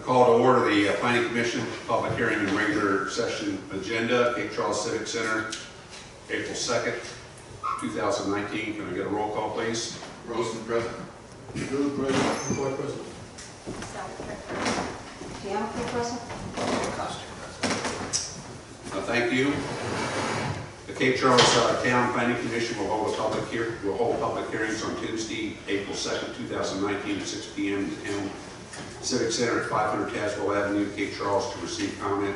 Call to order the Planning Commission public hearing and regular session agenda, Cape Charles Civic Center, April 2nd, 2019. Can I get a roll call, please? Rosen present. Drew present. Boyd present. Bianca present. Costa present. Thank you. The Cape Charles Town Planning Commission will hold public hearings on Tuesday, April 2nd, 2019 at 6 p.m. in the Town Civic Center at 500 Tazewell Avenue, Cape Charles, to receive comment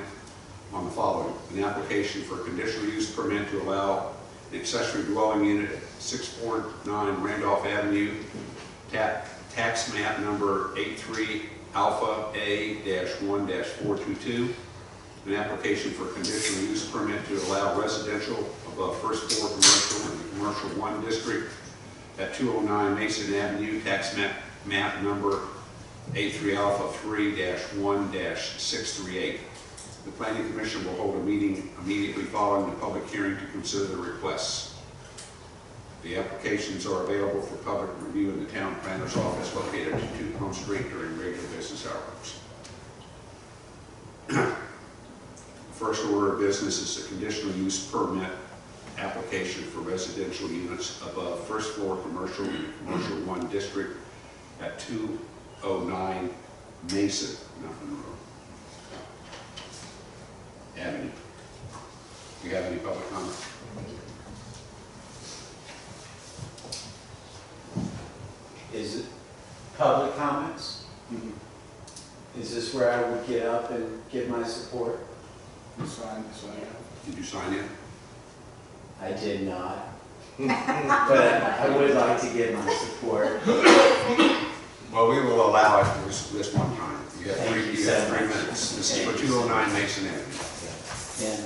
on the following: an application for a conditional use permit to allow an accessory dwelling unit at 649 Randolph Avenue, tax map number 83 Alpha A-1-422. An application for a conditional use permit to allow residential above first floor commercial in the Commercial 1 District at 209 Mason Avenue, tax map number A3 Alpha 3-1-638. The Planning Commission will hold a meeting immediately following the public hearing to consider the requests. The applications are available for public review in the Town Planner's Office located at 2 Home Street during regular business hours. First order of business is a conditional use permit application for residential units above first floor commercial in the Commercial 1 District at 209 Mason Avenue. Do you have any public comment? Is it public comments? Mm-hmm. Is this where I would get up and give my support? You sign. Did you sign in? I did not. But I would like to give my support. Well, we will allow it this one time. You have Thank three, you you have so 3 much. minutes. This is for Thank you. 209 Mason Avenue. And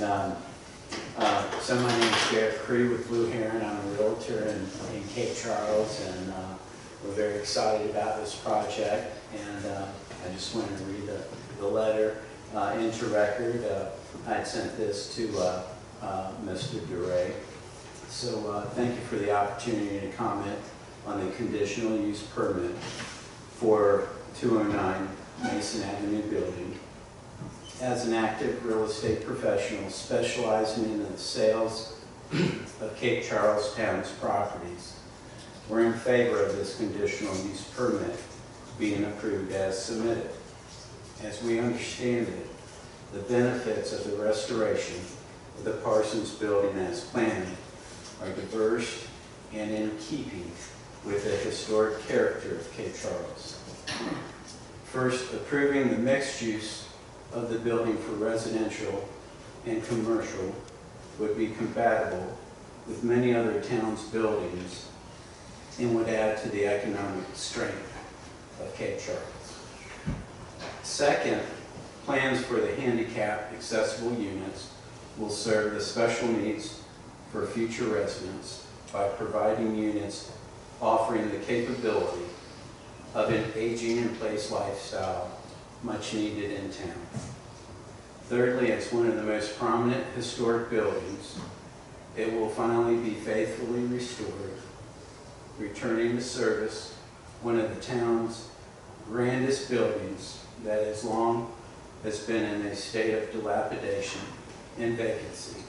so my name is Garrett Cree with Blue Heron. I'm a realtor in Cape Charles, and we're very excited about this project. And I just wanted to read the letter into record. I had sent this to Mr. Duray. So thank you for the opportunity to comment on the conditional use permit for 209 Mason Avenue building. As an active real estate professional specializing in the sales of Cape Charles Town's properties, we're in favor of this conditional use permit being approved as submitted. As we understand it, the benefits of the restoration of the Parsons building as planned are diverse and in keeping with the historic character of Cape Charles. First, approving the mixed use of the building for residential and commercial would be compatible with many other towns' buildings and would add to the economic strength of Cape Charles. Second, plans for the handicapped accessible units will serve the special needs for future residents by providing units offering the capability of an aging-in-place lifestyle much needed in town. Thirdly, it's one of the most prominent historic buildings. It will finally be faithfully restored, returning to service one of the town's grandest buildings that as long has been in a state of dilapidation and vacancy.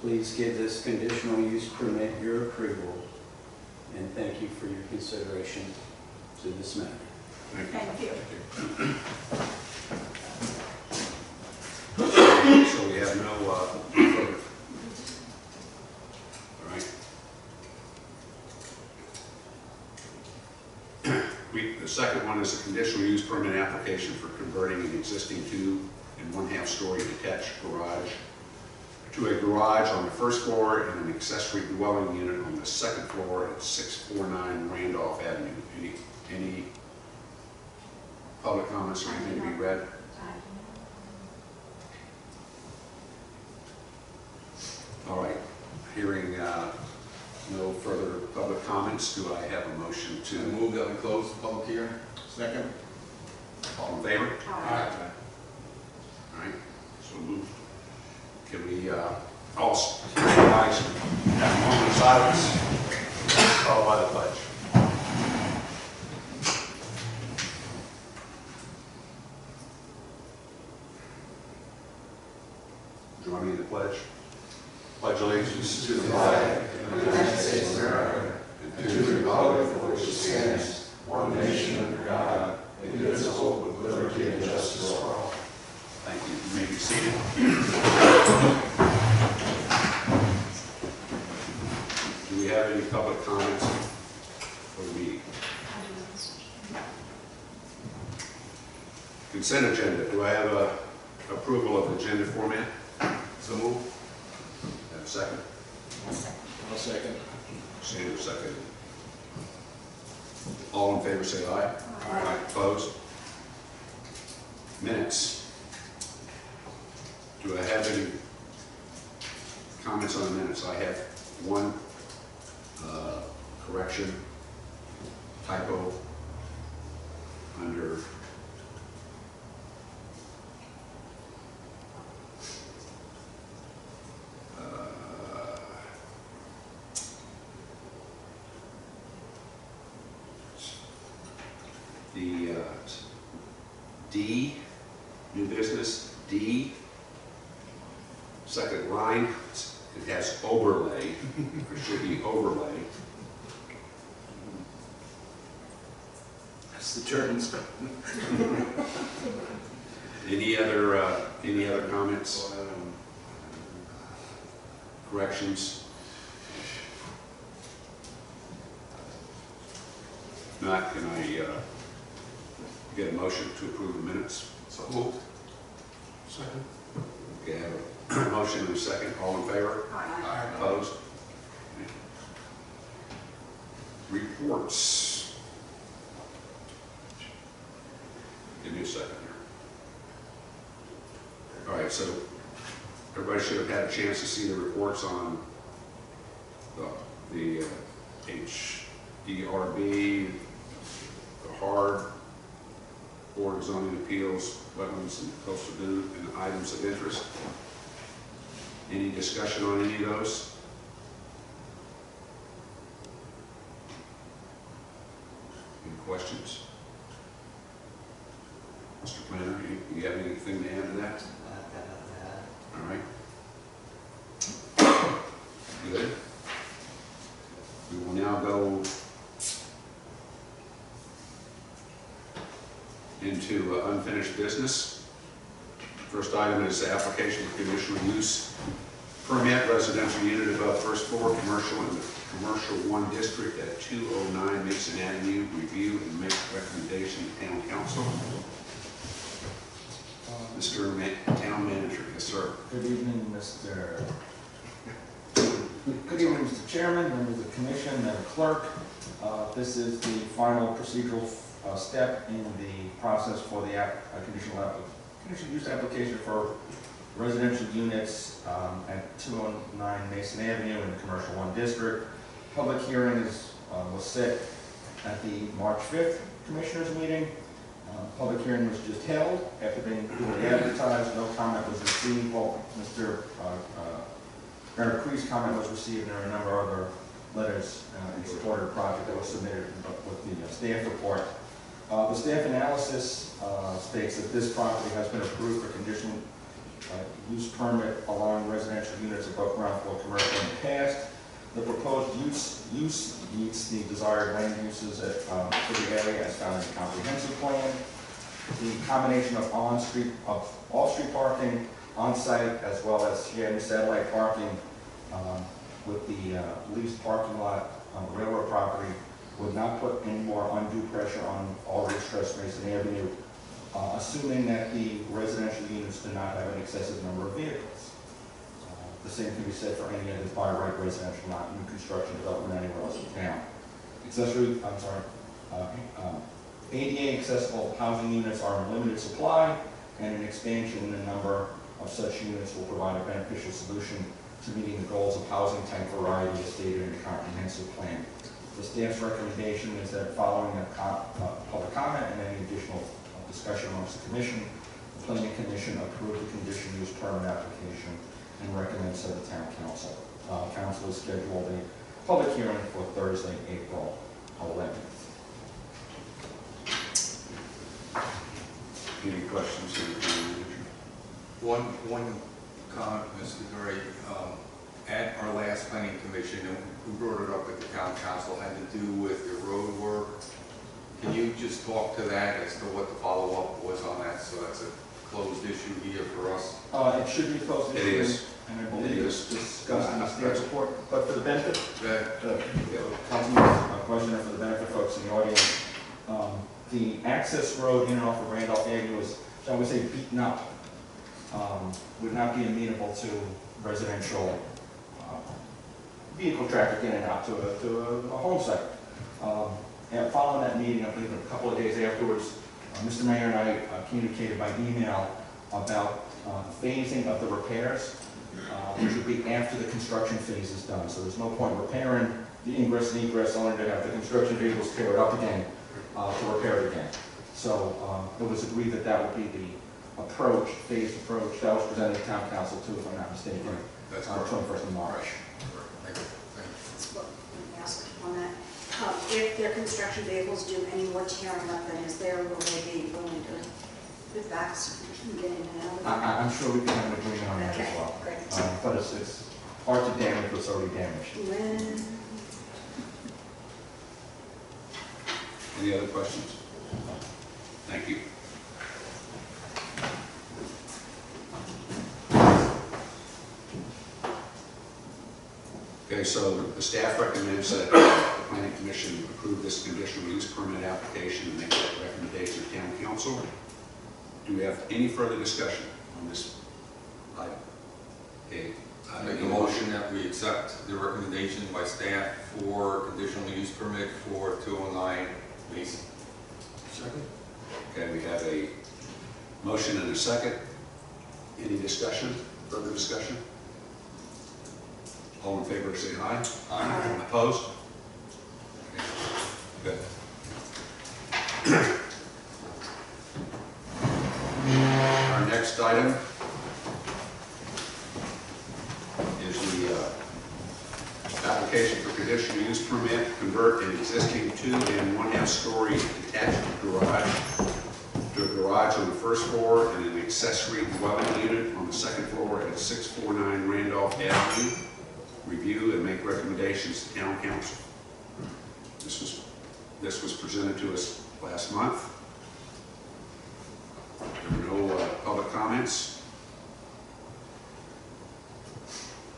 Please give this conditional use permit your approval, and thank you for your consideration to this matter. Thank you. Thank you. So we have no further. All right. The second one is a conditional use permit application for converting an existing 2 1/2 story detached garage to a garage on the first floor and an accessory dwelling unit on the second floor at 649 Randolph Avenue. Any public comments or anything to be read? All right. Hearing no further public comments, do I have a motion To to move that we close the public hearing. Second. all in favor? Aye. All right, so moved. Can we all rise and have a moment of silence, followed by the pledge? allegiance to the flag of the United States of America, and to the republic for which it stands, one nation under God, indivisible, with liberty and justice for all. Thank you. You may be seated. Do we have any public comments for the meeting? Consent agenda. Do I have a approval of the agenda format? So move. Have a second? I'll second. Sandra, second. All in favor say aye. Aye. Opposed? Minutes. Do I have any comments on the minutes? I have one correction, typo under the D, new business, D, second line, it has overlay, or should be overlay. That's the Germans. Any other comments, corrections? If not, can I get a motion to approve the minutes? So moved. Second. Okay, I have a motion and a second. All in favor? Aye. Opposed? Reports. Give me a second here. All right, so everybody should have had a chance to see the reports on the HDRB, the HARD, Board of Zoning Appeals, Wetlands and Coastal Dune, and items of interest. Any discussion on any of those? Any questions? Mr. Planner, you have anything to add to that? All right. Good. We will now go into unfinished business. First item is the application for conditional use permit, residential unit above first floor, commercial in the commercial 1 district at 209 Mason Avenue. Review and make recommendation to town council. Mr. Town Manager, yes, sir. Good evening, Mr. Good evening, Mr. Chairman, members of the commission, and the clerk. This is the final procedural step in the process for the conditional use application for residential units at 209 Mason Avenue in the commercial 1 district. Public hearing was set at the March 5th commissioners meeting. Public hearing was just held after being duly advertised. No comment was received. Well, Mr. Mayor Cree's comment was received, and there are a number of other letters in support of the project that was submitted with the staff report. The staff analysis states that this property has been approved for conditional use permit allowing residential units above ground floor commercial in the past. The proposed use meets the desired land uses for the area as found in the comprehensive plan. The combination of off-street parking, on-site, as well as shared and satellite parking with the leased parking lot on the railroad property would not put any more undue pressure on already stressed Mason Avenue, assuming that the residential units do not have an excessive number of vehicles. The same can be said for any other by right residential, not new construction development anywhere else in town. ADA accessible housing units are in limited supply, and an expansion in the number of such units will provide a beneficial solution to meeting the goals of housing type variety as stated in the comprehensive plan. The staff's recommendation is that following a public comment and any additional discussion amongst the commission, the planning commission approved the conditional use permit application and recommends to the town council. Council has scheduled a public hearing for Thursday, April 11th. Any questions? One comment, Mr. Gray. at our last planning commission, and we brought it up at the town council, had to do with the road work. Can you just talk to that as to what the follow-up was on that? So that's a closed issue here for us. It should be closed. It is. And I It believe is. it's discussed in the staff report, but for the benefit, That, Councilman, question for the benefit of folks in the audience. The access road in and off of Randolph Avenue is, shall we say, beaten up. Would not be amenable to residential vehicle traffic in and out to a home site. And following that meeting, I believe a couple of days afterwards, Mr. Mayor and I communicated by email about phasing of the repairs, which would be after the construction phase is done. So there's no point repairing the ingress and egress only to have the construction vehicles tear it up again to repair it again. So it was agreed that that would be the approach, phased approach. That was presented to town council too, if I'm not mistaken, that's on correct. 21st of March. Thank you. Thank you. That's what we asked on that. If their construction vehicles do any more tearing up than is there, will they be willing to put back and get in and out of there? I'm sure we can have an agreement on that as Okay, well. great. But it's hard to damage what's already damaged. When, Any other questions? Thank you. Okay, so the staff recommends that the planning commission approve this conditional use permit application and make that recommendation to town council. Do we have any further discussion on this item? Okay, I make a motion that we accept the recommendation by staff for conditional use permit for 209 Mason. Second? Okay, we have a motion and a second. Any discussion, further discussion? All in favor, say aye. Aye. Opposed? Okay, good. Our next item is the application for conditional use permit to convert an existing 2 1/2 story detached garage to a garage on the first floor and an accessory dwelling unit on the second floor at 649 Randolph Avenue. Review and make recommendations to town council. This was presented to us last month. There were no public comments.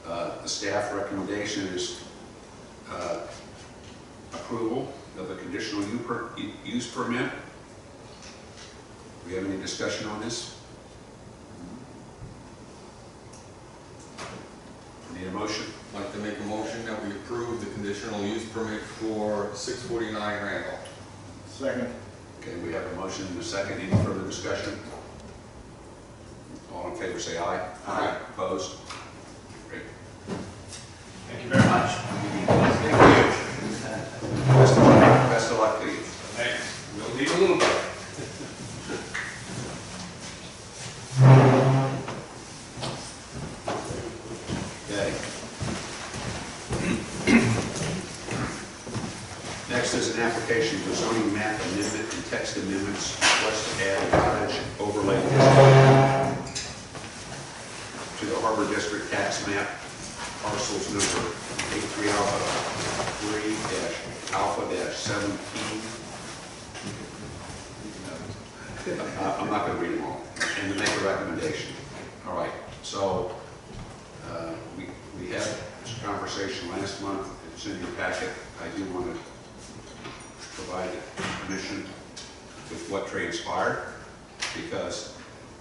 The staff recommendation is approval of a conditional use permit. Do we have any discussion on this? Need a motion? I'd like to make a motion that we approve the conditional use permit for 649 Randall. Second. Okay, we have a motion and a second. Any further discussion? All in favor say aye. Aye. Opposed? Great. Thank you very much. Thank you. Best of luck to you. Thanks. We'll need a little bit. Okay. Next is an application for zoning map amendment and text amendments. Request to add a cottage overlay district to the Harbor District tax map, parcels number 83 Alpha 3 Alpha 17. I'm not going to read them all. And to make a recommendation. All right. So we had this conversation last month. It's in your packet. I do want to provide the commission with what transpired, because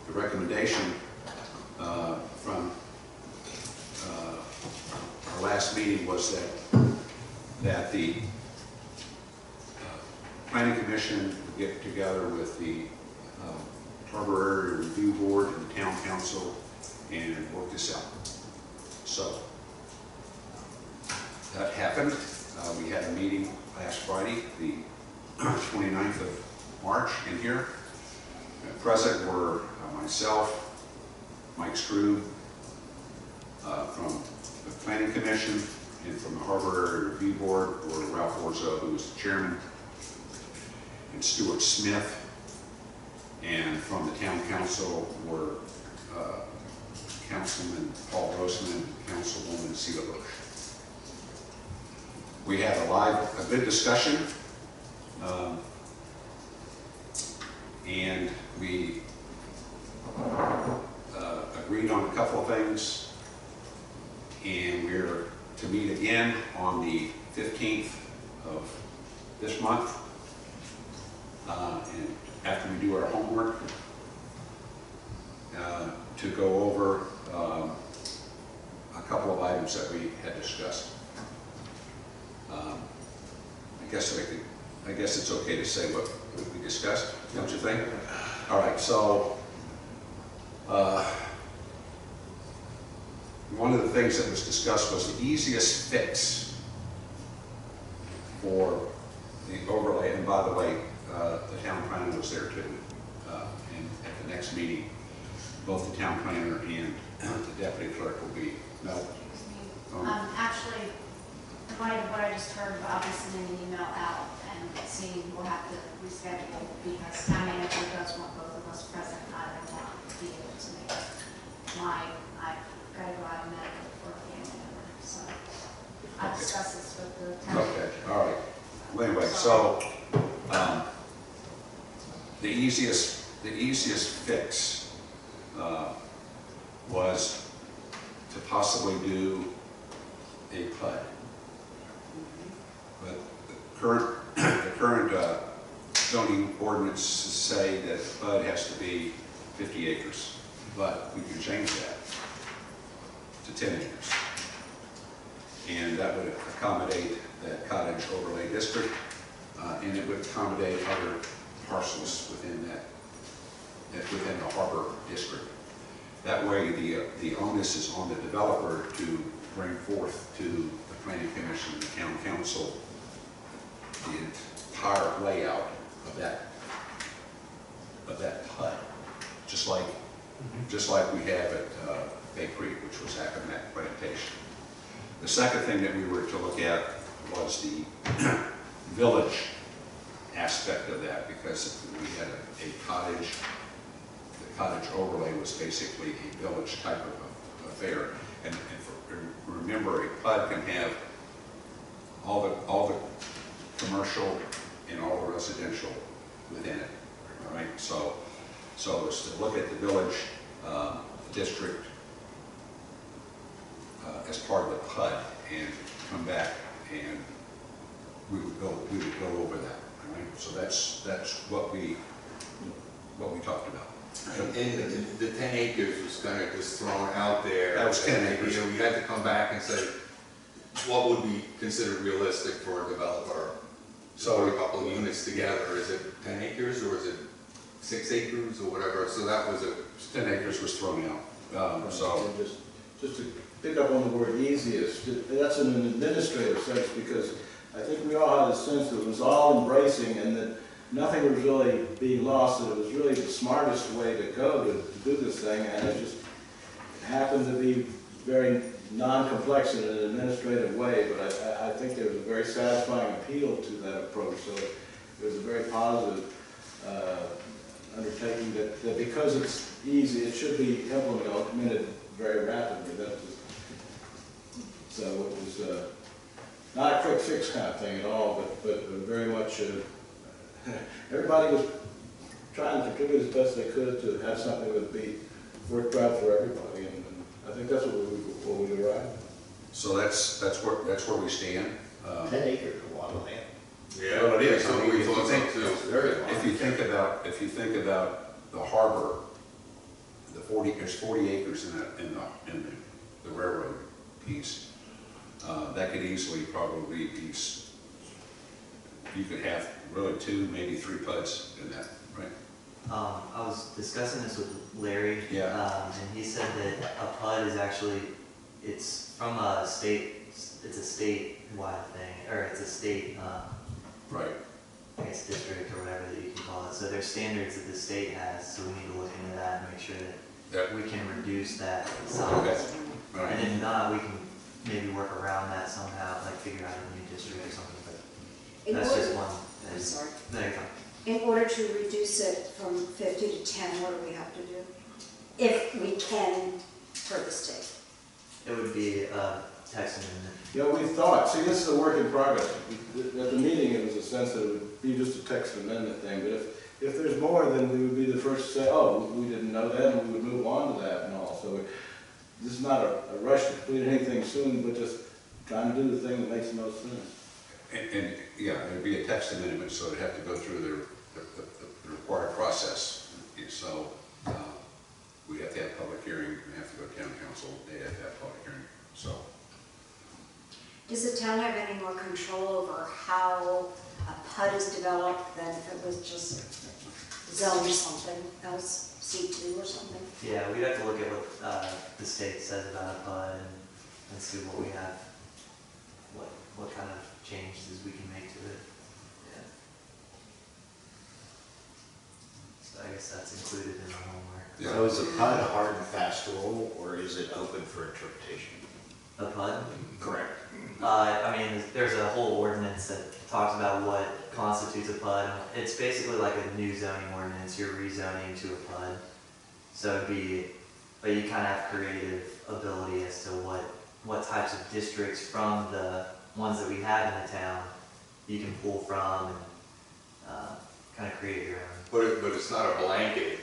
the recommendation from our last meeting was that the planning commission would get together with the Harbor Area Review Board and the town council and work this out. So that happened. We had a meeting last Friday, the 29th of March in here. Present were myself, Mike Strube from the Planning Commission, and from the Harbor Area Review Board were Ralph Orzo, who was the chairman, and Stuart Smith. And from the town council were Councilman Paul Roseman and Councilwoman Sheila Bush. We had a good discussion, and we agreed on a couple of things, and we're to meet again on the 15th of this month, and after we do our homework, to go over a couple of items that we had discussed. I guess it's okay to say what we discussed, don't you think? All right, so one of the things that was discussed was the easiest fix for the overlay, and by the way, the town planner was there too. And at the next meeting, both the town planner and the deputy clerk will be. No. Actually, in light of what I just heard, I'll be sending an email out and seeing we'll have to reschedule because town manager does want both of us present. I don't want to be able to make I've got to go out and medical for a family member, so I'll discuss this with the town. Okay, all right. Well, anyway, so the easiest fix was to possibly do a PUD. But the current zoning ordinances say that PUD has to be 50 acres, but we can change that to 10 acres. And that would accommodate that cottage overlay district, and it would accommodate other parcels within within the harbor district. That way, the onus is on the developer to bring forth to the planning commission and the town council the entire layout of that PUD, just like we have at Bay Creek, which was Accomack Plantation. The second thing that we were to look at was the village aspect of that, because we had a cottage. The cottage overlay was basically a village type of affair, and remember, a PUD can have all the commercial and all the residential within it. All right, so it's to look at the village district as part of the PUD and come back and we would go over that. All right, so that's what we talked about. And the 10 acres was kind of just thrown out there. That was 10 acres. You know, we had to come back and say, what would be considered realistic for a developer? So a couple of units together, is it 10 acres or is it 6 acres or whatever? So that was 10 acres was thrown out. So Just to pick up on the word easiest, that's in an administrative sense because I think we all had a sense that it was all embracing and that nothing was really being lost, that it was really the smartest way to go to do this thing, and it just happened to be very non-complex in an administrative way, but I think there was a very satisfying appeal to that approach, so it was a very positive undertaking that because it's easy, it should be implemented very rapidly. So it was not a quick fix kind of thing at all, but very much everybody was trying to contribute as best they could to have something that would be worthwhile for everybody, and I think that's what we arrived at. So that's where we stand. 10 acres is a lot of land. Yeah, Well, it is. so I mean, we if you thought so think- too. It's very long. If you think about the harbor, there's 40 acres in the railroad piece. That could easily probably be. You could have really 2, maybe 3 PUDs in that, right? I was discussing this with Larry, Yeah. and he said that a PUD is actually, it's from a state, it's a statewide thing, or it's a state, Right. I guess district or whatever that you can call it. So there's standards that the state has, so we need to look into that and make sure that we can reduce that size. All right. And if not, we can maybe work around that somehow, like figure out a new district or something, but In that's order- just one. I'm sorry. No, you're fine. In order to reduce it from 50 to 10, what do we have to do? If we can for the state? It would be a text amendment. Yeah, we thought, see, this is a work in progress. At the meeting, it was a sense that it would be just a text amendment thing, but if there's more, then we would be the first to say, oh, we didn't know that, and we would move on to that and all. So this is not a rush to complete anything soon, but just trying to do the thing that makes the most sense. And yeah, it'd be a text amendment, so it'd have to go through the required process. And so we have to have public hearing, we have to go to town council, they have to have public hearing, so. Does the town have any more control over how a PUD is developed than if it was just zoned or something else, C2 or something? Yeah, we'd have to look at what the state says about a PUD and see what we have, what kind of changes we can make to it. Yeah. So I guess that's included in the homework. Yeah. So is a PUD a hard and fast rule, or is it open for interpretation? A PUD? Correct. I mean, there's a whole ordinance that talks about what constitutes a PUD. It's basically like a new zoning ordinance. You're rezoning to a PUD. So it'd be, but you kind of have creative ability as to what types of districts from the ones that we have in the town you can pull from and kind of create your own. But it's not a blanket.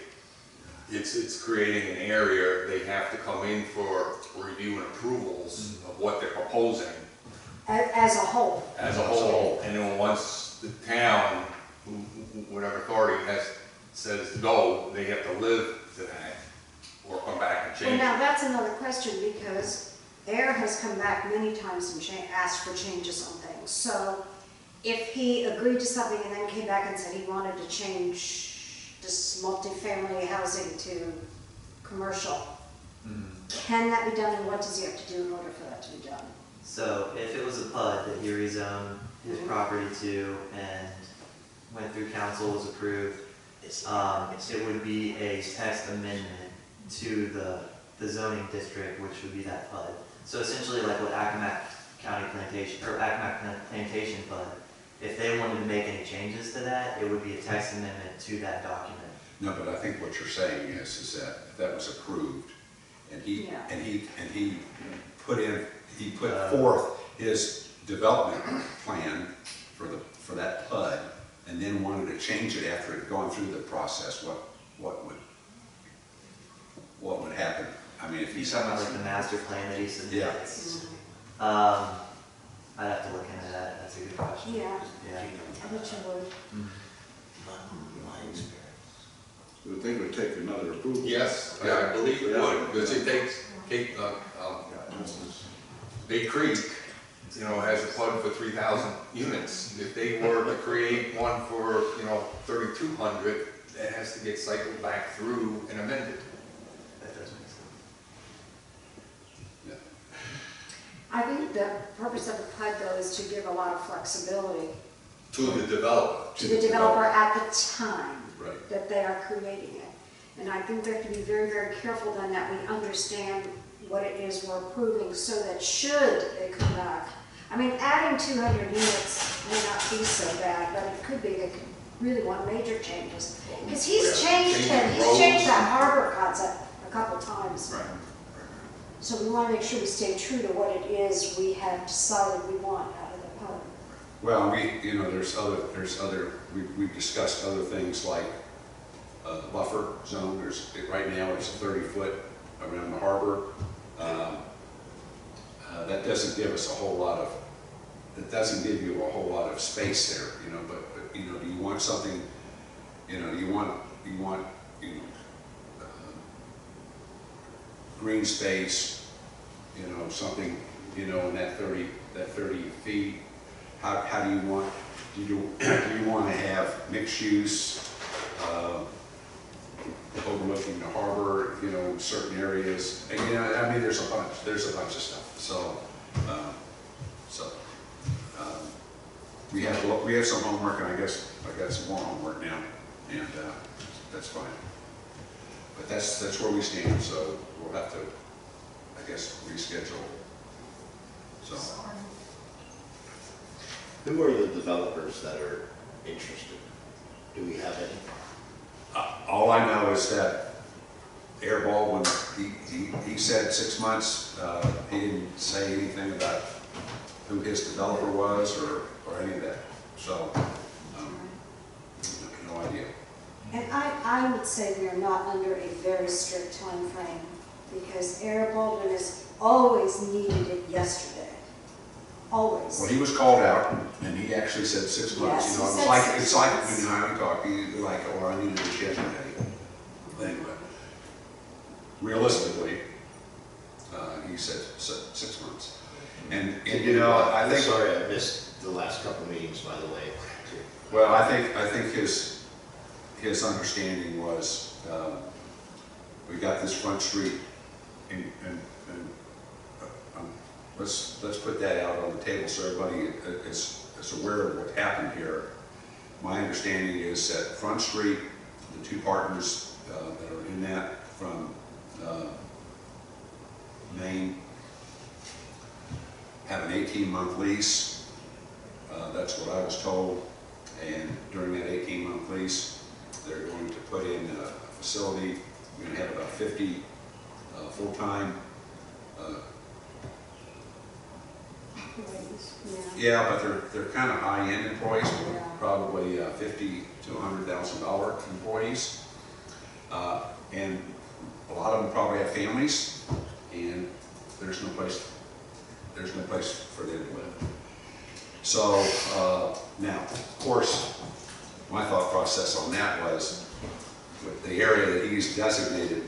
It's creating an area. They have to come in for review and approvals of what they're proposing As a whole? as a whole. And then once the town, whatever authority says go, they have to live to that or come back and Well, change now it. that's another question, because AIR has come back many times and asked for changes on things. So if he agreed to something and then came back and said he wanted to change this multifamily housing to commercial, can that be done, and what does he have to do in order for that to be done? So if it was a PUD that he rezoned his property to and went through council, was approved, it would be a text amendment to the zoning district, which would be that PUD. So essentially like what Accomack County Plantation, or Accomack Plantation PUD, if they wanted to make any changes to that, it would be a text amendment to that document. No, but I think what you're saying is that if that was approved, and he put forth his development plan for that PUD, and then wanted to change it after it had gone through the process, what would happen? I mean, if He's he's talking about like the master plan that he submitted. Yeah. I'd have to look into that. That's a good question. Yeah, Yeah. I bet you would. My experience. You would think it would take another approval. Yes, I believe it would, because it takes, Big Creek, has a PUD for 3,000 units. If they were to create one for, 3,200, that has to get cycled back through and amended. That does make sense. I think the purpose of the PUD, though, is to give a lot of flexibility To the developer. to the developer at the time Right. that they are creating it. And I think we have to be very, very careful then that we understand what it is we're approving, so that should they come back. I mean, adding 200 units may not be so bad, but it could be they could really want major changes. Because he's changed that harbor concept a couple times. Right. So we want to make sure we stay true to what it is we have decided we want out of the PUD. Well, we've discussed other things like the buffer zone. Right now it's 30 foot around the harbor. That doesn't give us a whole lot of, it doesn't give you a whole lot of space there, but do you want something, you want green space, something, in that 30 feet. How do you want, do you want to have mixed use, overlooking the harbor, in certain areas? And, there's a bunch of stuff. We have some homework, and I guess I got some more homework now, and that's fine. But that's where we stand. So we'll have to, I guess, reschedule. So. Who are the developers that are interested? Do we have any? All I know is that Air Baldwin, he said 6 months. He didn't say anything about who his developer was or any of that. So, no idea. And I would say we are not under a very strict time frame because Air Baldwin has always needed it yesterday. Always. Well, he was called out, and he actually said 6 months. Yes, You know, he it's said like 6 it's like months. you know how we talk. You like, oh, I needed this yesterday. Anyway, realistically, he said 6 months. And you know, I think. Sorry, I missed the last couple of meetings, by the way. Well, I think his understanding was we got this Front Street, and let's put that out on the table so everybody is aware of what happened here. My understanding is that Front Street, the two partners that are in that from Maine have an 18-month lease. That's what I was told. And during that 18-month lease, they're going to put in a facility. We're going to have about 50 full-time. Yeah, but they're kind of high-end employees, probably $50,000 to $100,000 employees, and a lot of them probably have families, and there's no place for them to live. So now, of course, my thought process on that was with the area that he's designated.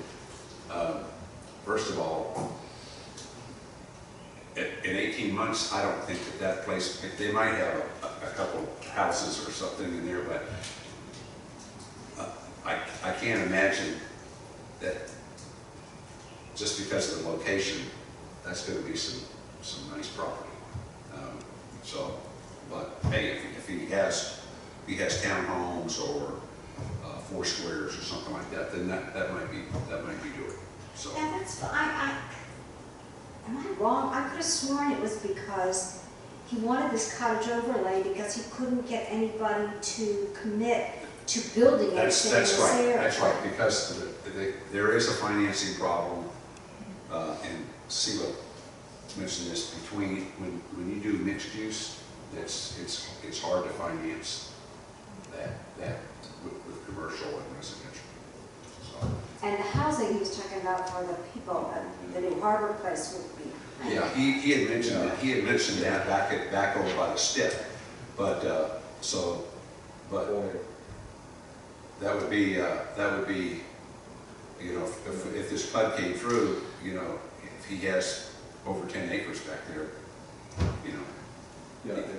First of all, in 18 months, I don't think that place, they might have a couple houses or something in there, but I can't imagine that just because of the location, that's going to be some nice property. But hey, if he has townhomes or 4 squares or something like that, then that might be doable. So. Yeah, that's fine. Am I wrong? I could have sworn it was because he wanted this cottage overlay because he couldn't get anybody to commit to building anything in this area. That's right, because there is a financing problem, and Sheila mentioned this, between when you do mixed use, it's hard to finance that with commercial and residential. So. And the housing he was talking about for the people, the new harbor place would be. Yeah, he had mentioned that. He had mentioned that back over by the STIP, but that would be you know, if this PUD came through, you know, if he has over 10 acres back there, you know,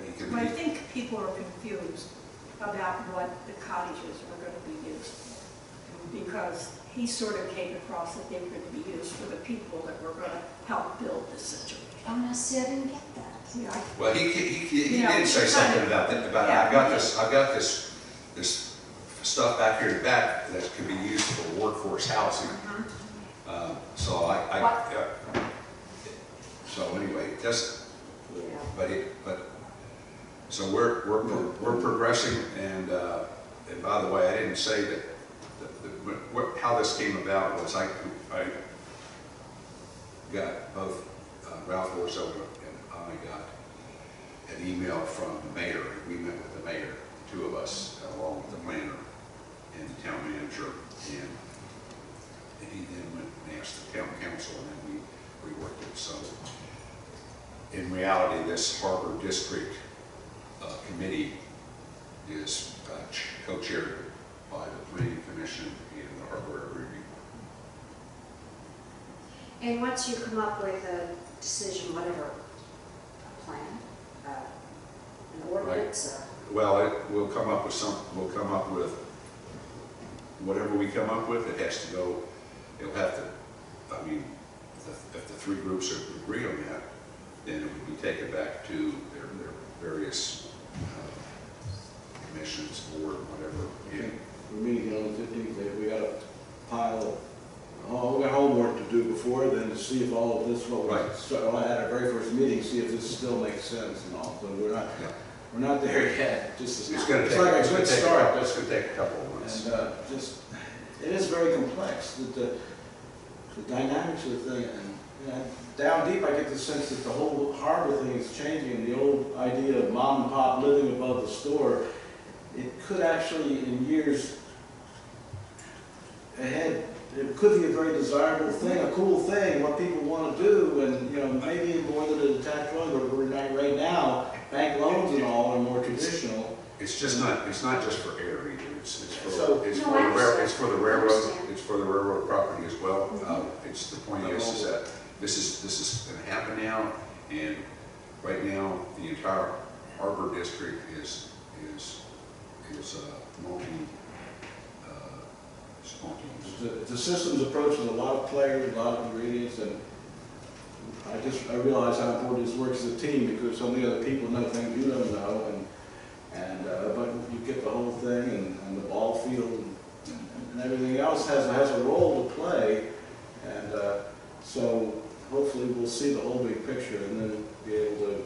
he could be. I think people are confused about what the cottages are going to be used, because he sort of came across that they were going to be used for the people that were going to help build this situation. Oh, no, see, I didn't get that. Yeah, Well, he did say something about that. Yeah. I've got this stuff back here in the back that could be used for workforce housing. So so anyway, so we're progressing, and by the way, I didn't say that how this came about was I got both Ralph Orso and I got an email from the mayor. We met with the mayor, the two of us, along with the planner and the town manager, and he then went and asked the town council, and then we reworked it. So in reality, this Harbor District committee is co-chaired by the Planning Commission and the Harbor Review. And once you come up with a decision, whatever, a plan, an ordinance, Well, we'll come up with whatever we come up with. It has to go. It'll have to. I mean, if the 3 groups agree on that, then it would be taken back to their various commissions, board, whatever. Okay. We're meeting on the 15th. We got a pile of, we got homework to do before then to see if all of this, so at our very first meeting, see if this still makes sense and all. So we're not there yet. Just It's going to take. like a good start. It's going to take a couple of months. And it is very complex. the dynamics of the thing, and you know, down deep, I get the sense that the whole harbor thing is changing. The old idea of mom and pop living above the store, it could actually, in years ahead, it could be a very desirable thing, a cool thing, what people want to do, and, you know, maybe more than a detached dwelling, but we're not right now, bank loans and all are more traditional. It's just not, it's not just for air either, it's for, So- it's No, for I the understand. it's for the I railroad, understand. it's for the railroad property as well. It's, the point is that this is gonna happen now, and right now, the entire harbor district is multi, The system's approach with a lot of players, a lot of ingredients, and I realize how important this works as a team, because so many other people know things you don't know, but you get the whole thing, and the ball field, and everything else has a role to play, and so hopefully we'll see the whole big picture, and then be able to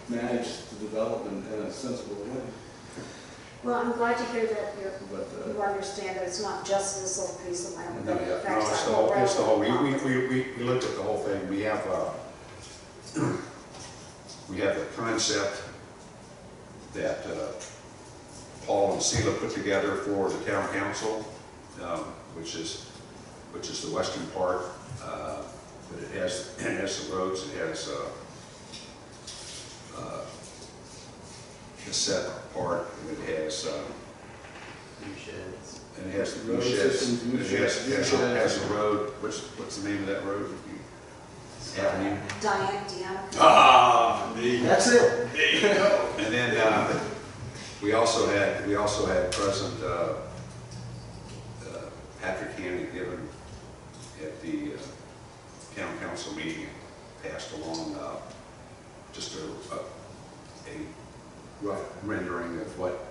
manage the development in a sensible way. Well, I'm glad to hear that But, you understand that it's not just this little piece of land No, that yeah, no, affects it's our the whole whole, it's the whole, railroad. we looked at the whole thing, we have the concept that Paul and Sela put together for the town council, which is the western part, but it has the roads, it has the set part, and it has New sheds. and it has the Road blue sheds, systems, and new it sheds, new has sheds. a road, what's the name of that road? Avenue? Diana. Ah, That's it. and then, we also had President, Patrick Haney given at the, town council meeting, passed along, just a rough rendering of what,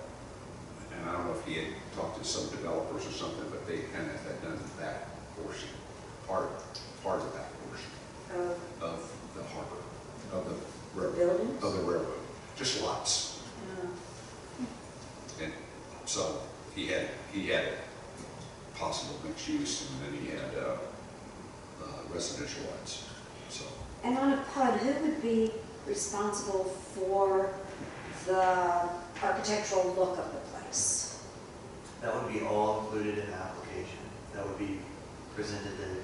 and I don't know if he had talked to some developers or something, but they kind of had done the back portion, part of the back portion of the harbor, of the railroad, Buildings? of the railroad, just lots. And so he had possible mixed use, and then he had residential lots, so. And on a PUD, who would be responsible for the architectural look of the place? That would be all included in the application. That would be presented to the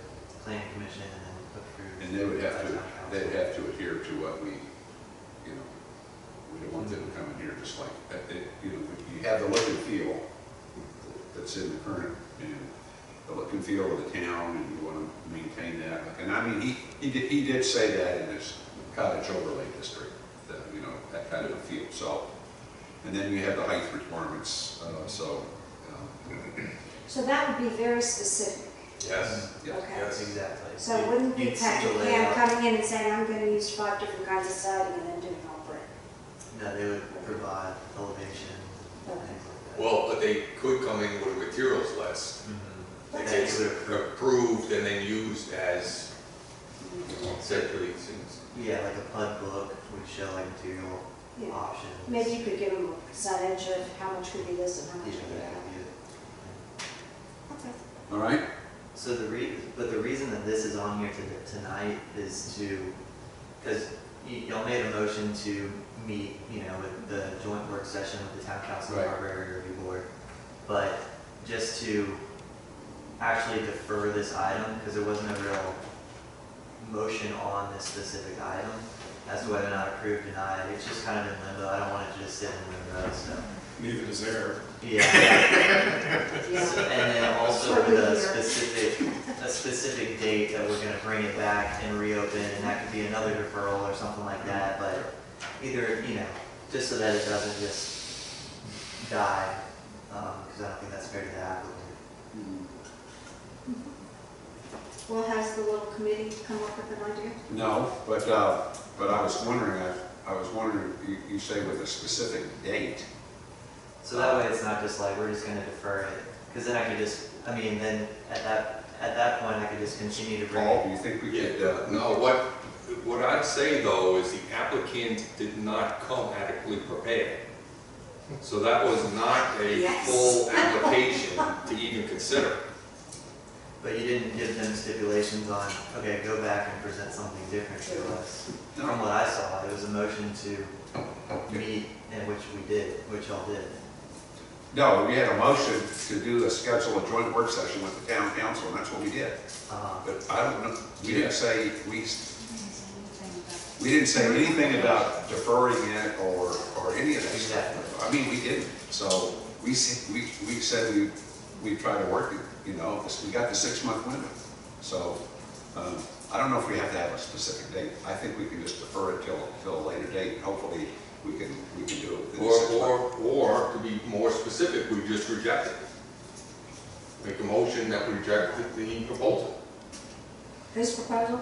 planning commission and then approved. And they would have by to, town council. they'd have to adhere to what we, you know, we don't want them to come in here just like, that. You know, you have the look and feel that's in the current, and the look and feel of the town, and you want to maintain that. And I mean, he did say that in his cottage overlay district, that, you know, that kind of a feel, so. And then you have the height requirements, so. So that would be very specific. Yes. Yeah. Okay. Yes. Exactly. So it wouldn't be You'd see the Patrick Ham layout. coming in and saying, I'm gonna use 5 different kinds of siding and then doing all brick. No, they would provide elevation, Okay. things like that. Well, but they could come in with a materials list. Mhm. That's They it. would approved and then used as, separately, since. Yeah, like a PUD book would show like material Yeah. options. Maybe you could give them a percentage of how much would be this and how Yeah, much would be that that. would be it. Okay. All right? So the reason that this is on here tonight is to, because y'all made a motion to meet, you know, with the joint work session with the town council and Right. harbor area review board. But just to actually defer this item, because there wasn't a real motion on this specific item as to whether or not approved, denied. It's just kind of in limbo. I don't want it to just sit in limbo, so. Neither does there. Yeah. Yeah. And then also Sure, with a here. specific date that we're gonna bring it back and reopen, and that could be another deferral or something like that, but either, you know, just so that it doesn't just die, because I don't think that's fair to the applicant. Well, has the little committee come up with an idea? No, but I was wondering, you say with a specific date. So that way it's not just like, we're just gonna defer it, because then I could just, I mean, then at that point, I could just continue to bring Paul, it. do you think we could, No, what I'd say though is the applicant did not come adequately prepared. So that was not a Yes. full application to even consider. But you didn't give them stipulations on, okay, go back and present something different to us. No. From what I saw, it was a motion to meet, and which we did, which y'all did. No, we had a motion to do schedule a joint work session with the town council, and that's what we did. But I don't know, we didn't say, we didn't say anything about deferring it or any of that stuff. I mean, we didn't. So we said we try to work it, you know, we got the 6-month window. So I don't know if we have to have a specific date. I think we can just defer it till a later date. Hopefully we can do it within the 6 months. Or to be more specific, we just reject it. Make a motion that we reject the proposal. This proposal?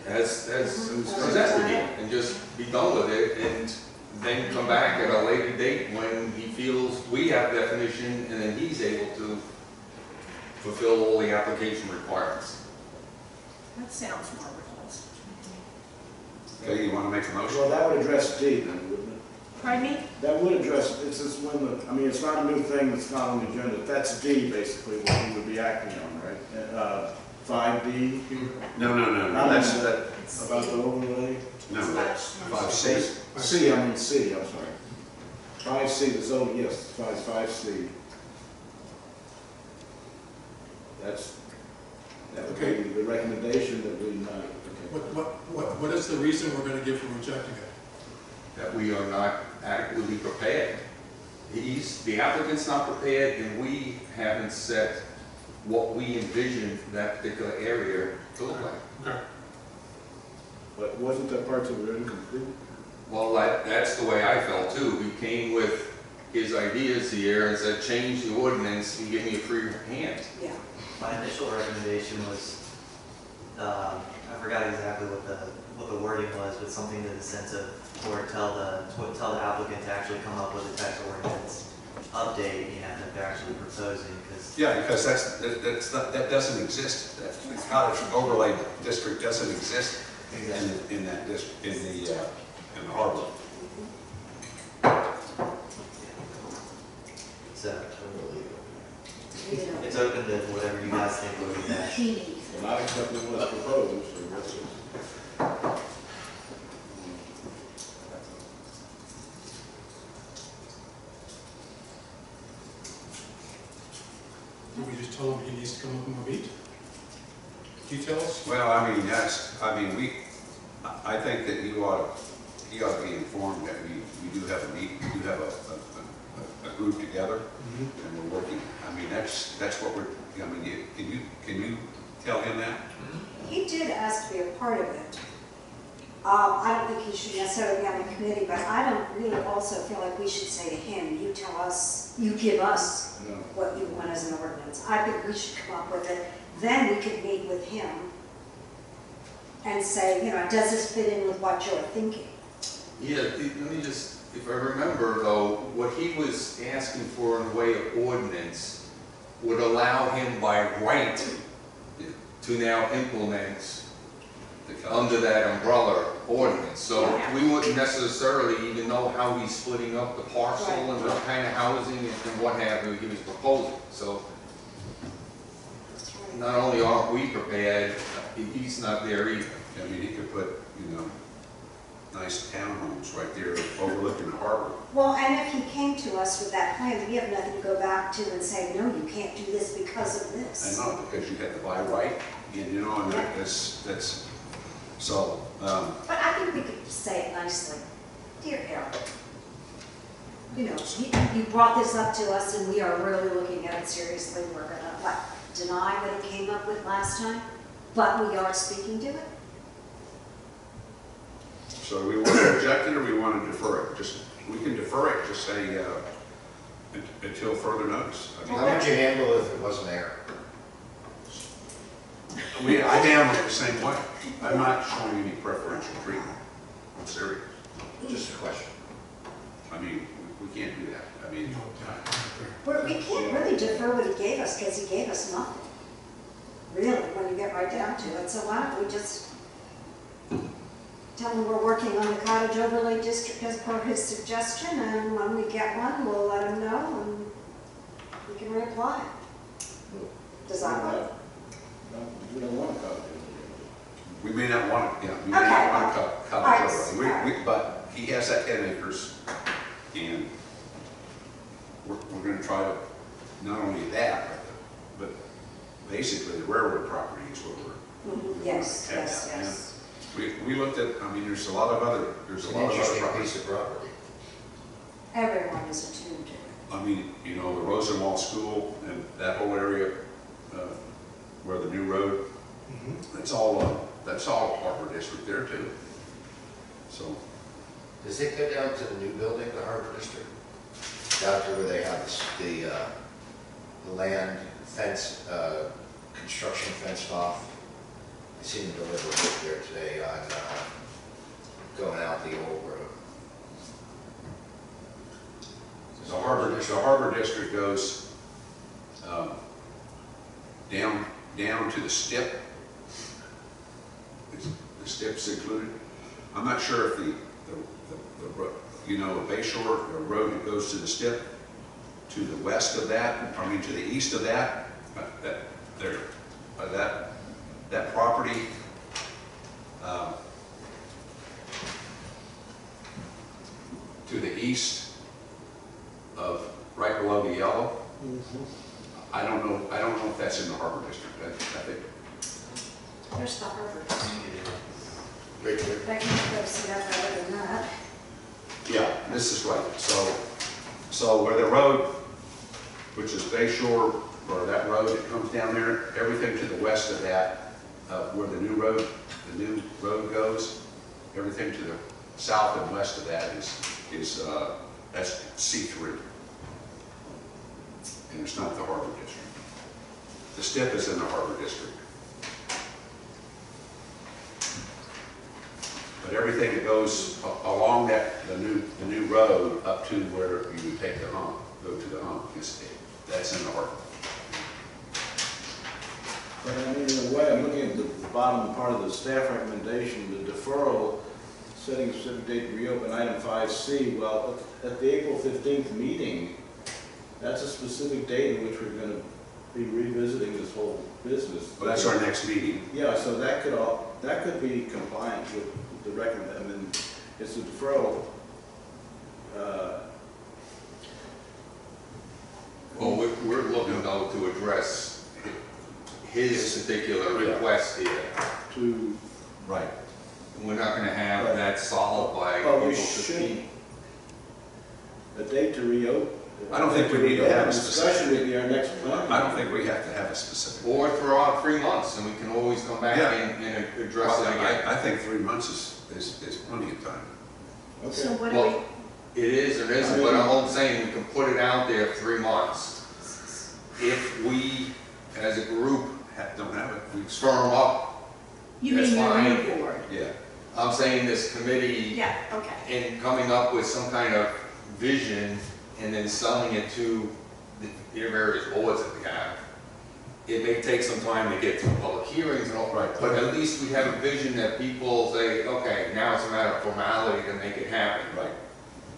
As presented here, and just be done with it, and then come back at a later date when he feels we have definition, and then he's able to fulfill all the application requirements. That sounds marvelous. Okay, you want to make a motion? Well, that would address D then, wouldn't it? Pardon me? That would address, it's just when the, I mean, it's not a new thing, it's not on the agenda. That's D basically, what we would be acting on, right? 5D here, No, that's, about the overlay. no, that's 5C. C, I mean C, I'm sorry. 5C, the zone, yes, 5C. That would be the recommendation that we not. What is the reason we're gonna give for rejecting it? That we are not adequately prepared. The applicant's not prepared, and we haven't set what we envision for that particular area to look like. Okay. But wasn't that part that were incomplete? Well, that's the way I felt too. He came with his ideas here and said, change the ordinance and give me a free hand. Yeah. My initial recommendation was, I forgot exactly what the wording was, but something to the sense of, or tell the applicant to actually come up with a text ordinance update, you know, that they're actually proposing, because. Yeah, because that doesn't exist. The cottage overlay district doesn't exist in that district, in the harbor. So, it's open to whatever you guys think would be best. Well, not accepting what's proposed, so what's it? We just told him he needs to come up and meet? Details? Well, I mean, I think that he ought to be informed that we do have a meet, we do have a group together, and we're working. I mean, that's what we're, I mean, can you tell him that? He did ask to be a part of it. I don't think he should necessarily be on the committee, but I don't really also feel like we should say to him, you tell us, you give us No. what you want as an ordinance. I think we should come up with it. Then we could meet with him and say, you know, does this fit in with what you're thinking? Yeah, let me just, if I remember though, what he was asking for in the way of ordinance would allow him by right to now implement under that umbrella ordinance. So Yeah. we wouldn't necessarily even know how he's splitting up the parcel and what kind of housing and what have you he was proposing. So not only aren't we prepared, he's not there either. I mean, he could put, you know, nice townhomes right there overlooking the harbor. Well, and if he came to us with that plan, we have nothing to go back to and say, no, you can't do this because of And this. not because you had to buy right, and you know, and that's, so, But I think we could say it nicely. Dear Harold, you know, you brought this up to us and we are really looking at it seriously. We're gonna, deny what he came up with last time, but we are speaking to it. so we want to reject it or we want to defer it? We can defer it, just say, until further notice. I mean, How would you handle it if it wasn't there? I handle it the same way. I'm not showing any preferential treatment. I'm serious. Just a question. I mean, we can't do that. I mean, We can't really defer what he gave us because he gave us nothing. Really, when you get right down to it. So why don't we just tell him we're working on the cottage overlay district as per his suggestion, and when we get one, we'll let him know and we can reapply. Does that work? We don't want to cut it. We may not want to, yeah, we may not want to cut All right, it over. But he has that 10 acres, and we're gonna try to, not only that, but basically the railroad property is what we're. Yes, have yes, that. yes. And we looked at, I mean, there's a lot of other Interesting properties. piece of property. Everyone is attuned to it. I mean, you know, the Rosenwald School and that whole area, where the new road, that's all Harbor District there too. So, Does it go down to the new building, the Harbor District? Down to where they have the land fence, construction fenced off? I seen them deliver a bit there today on, going out the old road. the Harbor District goes, down to the STIP. The STIP's included. I'm not sure if the you know, Bay Shore, the road that goes to the STIP, to the west of that, I mean to the east of that, that property, to the east of, right below the yellow. I don't know if that's in the Harbor District. I think. There's the harbor. Right there. But you can go see that better than that. Yeah, this is right. So where the road, which is Bay Shore, or that road that comes down there, everything to the west of that, where the new road goes, everything to the south and west of that is that's C3. And it's not the Harbor District. The STIP is in the Harbor District. But everything that goes along the new road up to where you would take the hump, go to the hump, that's in the harbor. But I mean, in a way, I'm looking at the bottom part of the staff recommendation, the deferral, setting a specific date to reopen item 5C. Well, at the April 15th meeting, that's a specific date in which we're going to be revisiting this whole business. Well, that's our next meeting. Yeah, so that could be compliant with the recommend. I mean, it's a deferral. Well, we're looking though to address his particular request here. To Right. We're not gonna have that solved by Well, we April should. 15th. a date to reopen. I don't think we need to have a discussion with our next plan. I don't think we have to have a specific. Or throw out 3 months, and we can always come back Yeah. and address it again. I think 3 months is plenty of time. So Okay. what do we, Well, it is or isn't, but I'm only saying we can put it out there 3 months. If we, as a group, Don't have it. We firm up, you That's mean the fine. new board? Yeah. I'm saying this committee, Yeah, okay. in coming up with some kind of vision and then selling it to the various boards that we have, it may take some time to get through public hearings and all, Right. but at least we have a vision that people say, okay, now it's a matter of formality to make it happen. Right.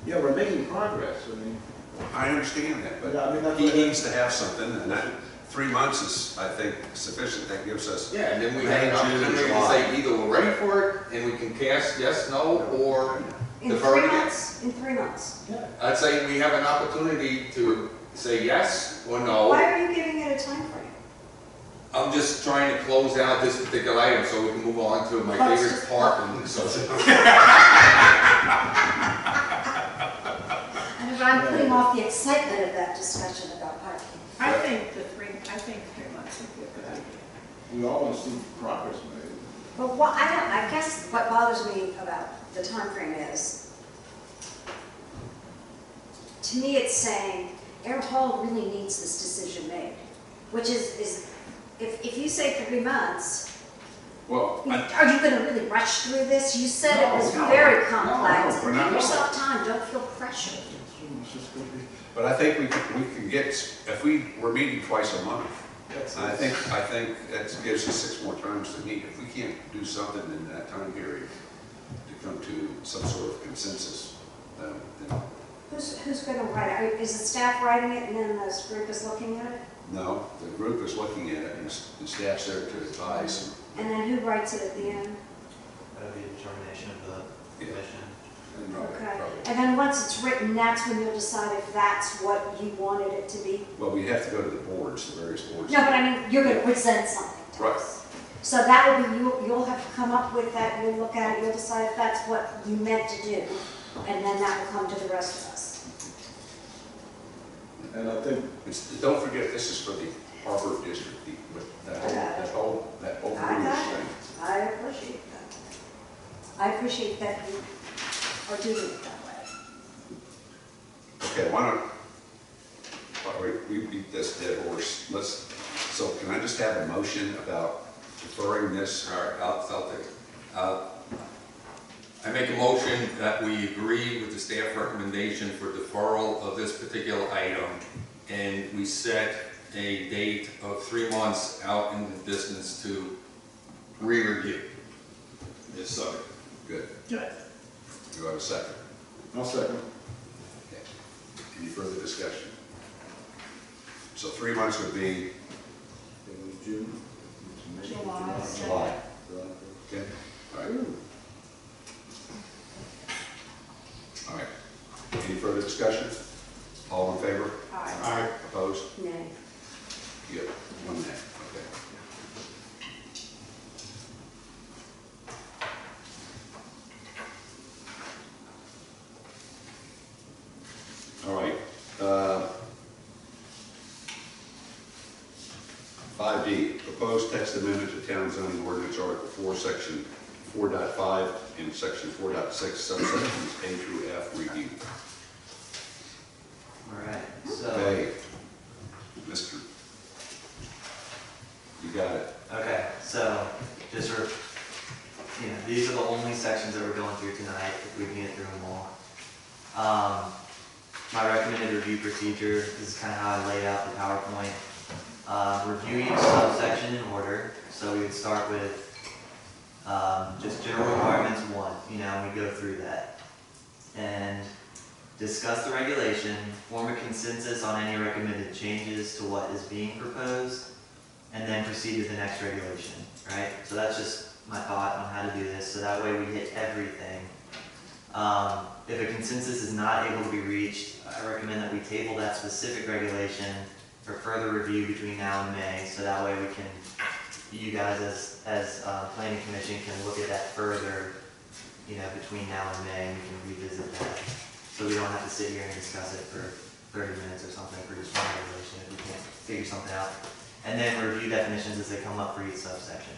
Yeah, we're making progress. I mean, I understand that, Yeah, I mean, but that's he what- needs to have something, and that 3 months is, I think, sufficient. That gives us. Yeah, and then we have an May, June, and opportunity to July. say either we're ready for it and we can cast yes, no, or In defer 3 it again. months? In 3 months. I'd say we have an opportunity to say yes or no. Why are you giving it a time frame? I'm just trying to close out this particular item so we can move on to my Let's favorite just- part and so. And I'm putting off the excitement of that discussion about parking. I think 3 months would be a good idea. we all want to see progress made. But what, I guess what bothers me about the time frame is, to me, it's saying, Air Hall really needs this decision made, which is, if you say 3 months, Well, are you gonna really rush through this? You said it was No, very no, complex. we're not. Give yourself time, don't feel pressured. It's just going to be. but I think we can get, if we're meeting twice a month, and I think that gives us 6 more times to meet. If we can't do something in that time period to come to some sort of consensus, then Who's gonna write it? Is the staff writing it and then this group is looking at it? No, the group is looking at it, and the staff's there to advise. And then who writes it at the end? That would be a determination of the Yeah. commission. And probably- Okay. probably- And then once it's written, that's when you'll decide if that's what you wanted it to be? Well, we have to go to the boards, the various boards. No, but I mean, you're gonna present something to Right. us. So that will be, you'll have to come up with that, you'll look at it, you'll decide if that's what you meant to do, and then that will come to the rest of us. And I think, Don't forget, this is for the Harbor District, that whole I group got it. thing. I appreciate that. I appreciate that you are doing it that way. Okay, we beat this dead horse. So can I just have a motion about deferring this? All right, I'll take it. I make a motion that we agree with the staff recommendation for deferral of this particular item, and we set a date of 3 months out in the distance to re-review this subject. Good. Good. Do I have a second? I'll second. Okay. Any further discussion? So 3 months would be It was June. July. Okay, all right. All right. Any further discussion? All in favor? Aye. Opposed? Nay. Yep, 1 nay, okay. All right. 5D, proposed text amendment to Town Zoning Ordinance Article 4, Section 4.5 and Section 4.6, subsections A through F, review. All right, so. Okay, Mr. You got it. Okay, so just these are the only sections that we're going through tonight, if we can get through them all. My recommended review procedure, this is kind of how I laid out the PowerPoint. Review each subsection in order, so we would start with just general requirements 1, and we go through that. And discuss the regulation, form a consensus on any recommended changes to what is being proposed, and then proceed to the next regulation, right? So that's just my thought on how to do this, so that way we hit everything. If a consensus is not able to be reached, I recommend that we table that specific regulation for further review between now and May, so that way we can, you guys as planning commission can look at that further, between now and May, and we can revisit that. So we don't have to sit here and discuss it for 30 minutes or something for just one regulation if we can't figure something out. And then review definitions as they come up for each subsection.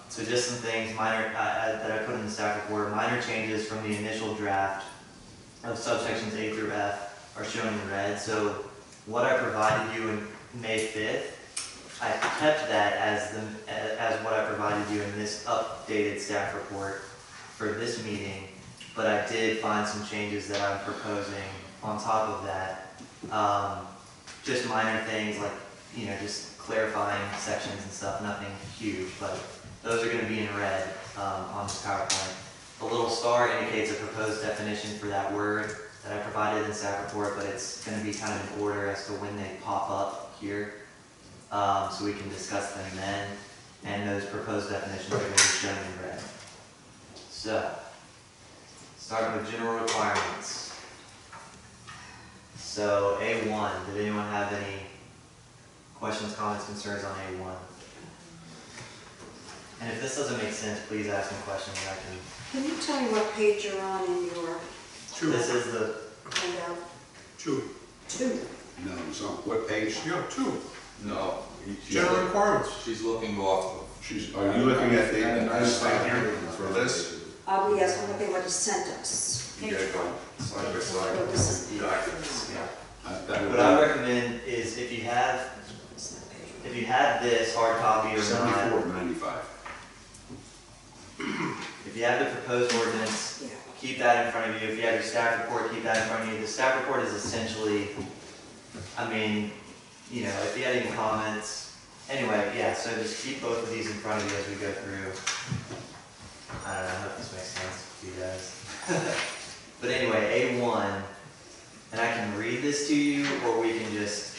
So just some things minor that I put in the staff report. Minor changes from the initial draft of subsections A through F are shown in red. So what I provided you in May 5th, I kept that as what I provided you in this updated staff report for this meeting, but I did find some changes that I'm proposing on top of that. Just minor things like, just clarifying sections and stuff, nothing huge, but those are going to be in red on this PowerPoint. The little star indicates a proposed definition for that word that I provided in the staff report, but it's going to be kind of in order as to when they pop up here, so we can discuss them then, and those proposed definitions are going to be shown in red. So, starting with general requirements. So A1, did anyone have any questions, comments, concerns on A1? And if this doesn't make sense, please ask me questions and I can. Can you tell me what page you're on in your This is the, handout? 2. 2. No, so what page? Yeah, 2. No. General requirements. She's looking off Are you looking at the slide here for this? Yes, I'm looking at what you sent us. of, you gotta go side by side Oh, this is with the documents. yeah. What I recommend is if you have this hard copy or not, 74.95. if you have the proposed ordinance, Yeah. keep that in front of you. If you have your staff report, keep that in front of you. The staff report is essentially, if you had any comments, anyway, yeah, so just keep both of these in front of you as we go through. I don't know, I hope this makes sense to you guys. But anyway, A1, and I can read this to you, or we can just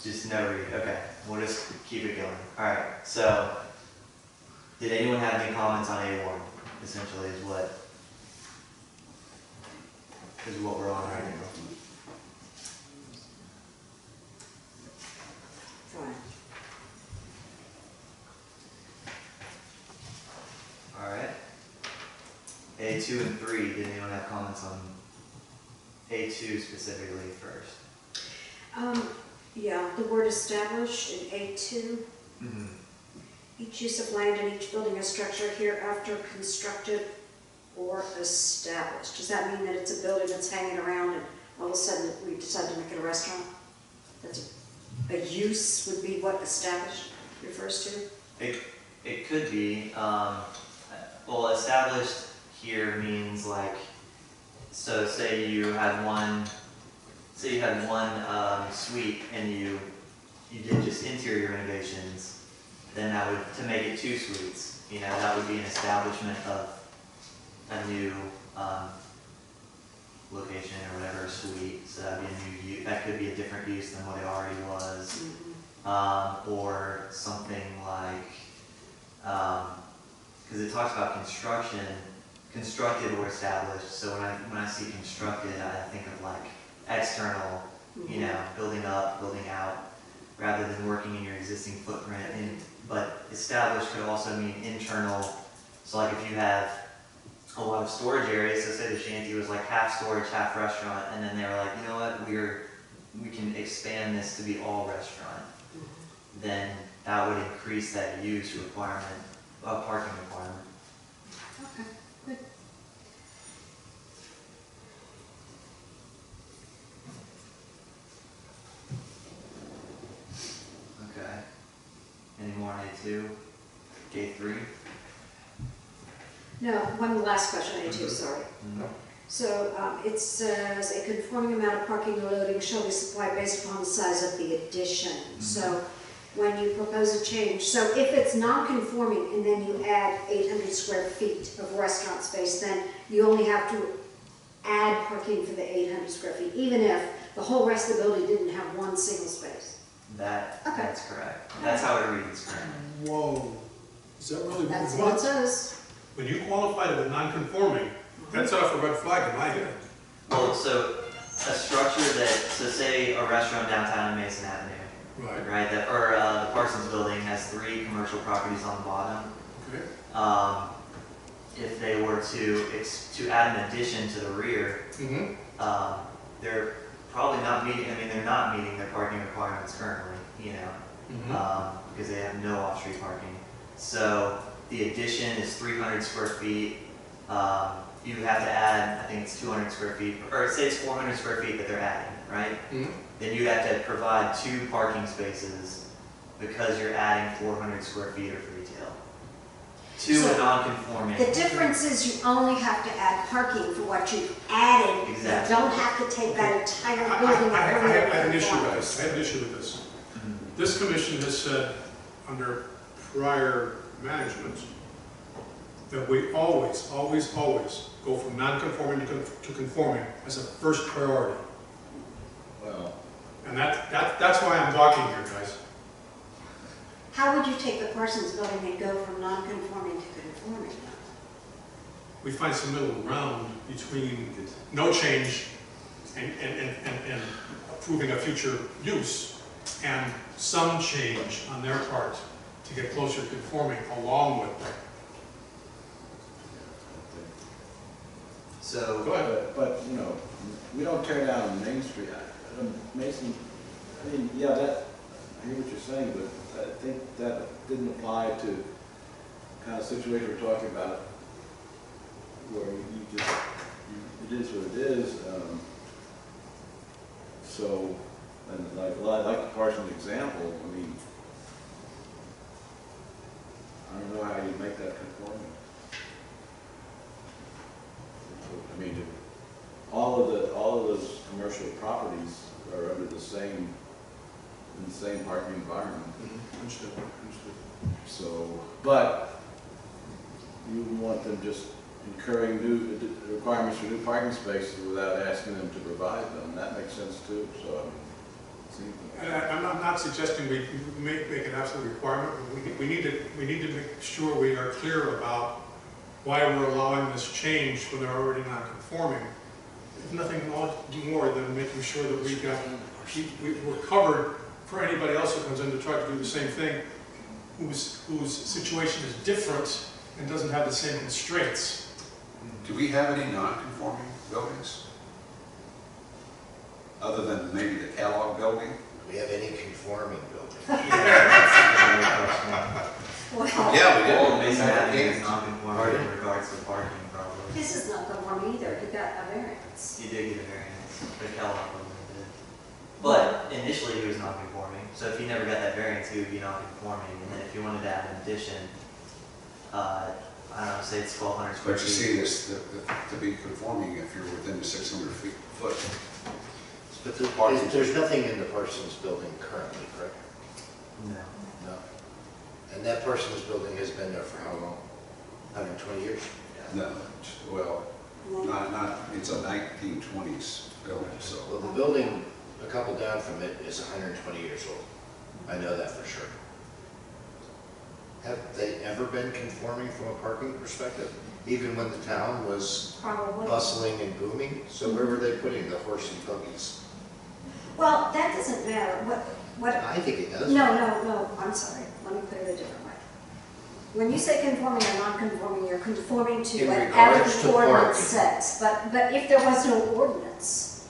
Just no read, okay, we'll just keep it going. Alright, so, did anyone have any comments on A1, essentially is what we're on right now. Fine. Alright. A2 and 3, did anyone have comments on A2 specifically first? Yeah, the word established in A2. Mm-hmm. Each use of land in each building or structure hereafter constructed or established. Does that mean that it's a building that's hanging around and all of a sudden we decide to make it a restaurant? That's a use would be what established refers to? It could be. Well, established here means like, so say you had one suite and you did just interior renovations, then that would, to make it 2 suites, you know, that would be an establishment of a new location or whatever suite. So that'd be a new use. That could be a different use than what it already was. Or something like, because it talks about construction, constructed or established. So when I see constructed, I think of like external, you know, building up, building out, rather than working in your existing footprint. But established could also mean internal. So like if you have a lot of storage areas, so say the shanty was like half storage, half restaurant, and then they were like, you know what, we can expand this to be all restaurant. Then that would increase that use requirement, parking requirement. Okay, good. Okay. Any more on A2? A3? No, one last question, A2, sorry. Mm-hmm. So it says a conforming amount of parking or loading shall be supplied based upon the size of the addition. So when you propose a change, so if it's non-conforming and then you add 800 square feet of restaurant space, then you only have to add parking for the 800 square feet, even if the whole rest of the building didn't have one single space. That's correct. That's how it reads. Whoa, is that really what That's we what it want? says. When you qualify it with non-conforming, that's off a red flag in my head. Well, so a structure that, so say a restaurant downtown in Mason Avenue, right? That, or the Parsons Building has 3 commercial properties on the bottom. Okay. If they were to add an addition to the rear, they're probably not meeting. I mean, they're not meeting their parking requirements currently, you know, because they have no off-street parking. So the addition is 300 square feet. You have to add, I think it's 200 square feet, or say it's 400 square feet that they're adding, right? Then you have to provide 2 parking spaces because you're adding 400 square feet of retail to So a non-conforming. The difference is you only have to add parking for what you've added. Exactly. You don't have to take that entire I building and have bring it an issue with down. this. I have an issue with this. This commission has said, under prior management, that we always go from non-conforming to conforming as a first priority. Well, And that's why I'm talking here, guys. How would you take the Parsons building and go from non-conforming to conforming? We find some middle ground between no change and approving a future use, and some change on their part to get closer to conforming along with that. So, Go ahead. but, you know, we don't tear down Main Street. Mason, I mean, yeah, that, I hear what you're saying, but I think that didn't apply to the kind of situation we're talking about, where you just, it is what it is. So, and like the Parsons example, I mean, I don't know how you make that conforming. I mean, all of those commercial properties are under the same parking environment. Understood. So, but you want them just incurring new requirements for new parking spaces without asking them to provide them. That makes sense too. So, I mean, And I'm not suggesting we make an absolute requirement, but we need to make sure we are clear about why we're allowing this change when they're already not conforming. If nothing more than making sure that we're covered for anybody else who comes in to try to do the same thing, whose situation is different and doesn't have the same constraints. Do we have any non-conforming buildings? Other than maybe the Kellogg building? Do we have any conforming building? Well, Yeah, we Well, did. Mason Avenue is non-conforming in regards to parking probably. this is not conforming either, you got a variance. He did get a variance, the Kellogg building did. But initially he was non-conforming, so if he never got that variance, he would be non-conforming. And then if you wanted to add an addition, I don't know, say it's 1,200 square But you feet. see this, to be conforming if you're within the 600 foot. But there's nothing in the Parsons building currently, correct? No. No. And that Parsons building has been there for how long? 120 years? No, well, not, it's a 1920s building, so. Well, the building a couple down from it is 120 years old. I know that for sure. Have they ever been conforming from a parking perspective? Even when the town was Probably. bustling and booming? So where were they putting the horse and buggies? Well, that doesn't matter, what, I think it does. no, I'm sorry, let me put it a different way. When you say conforming or non-conforming, you're conforming to In whatever regards to the ordinance parking. says. But if there was no ordinance,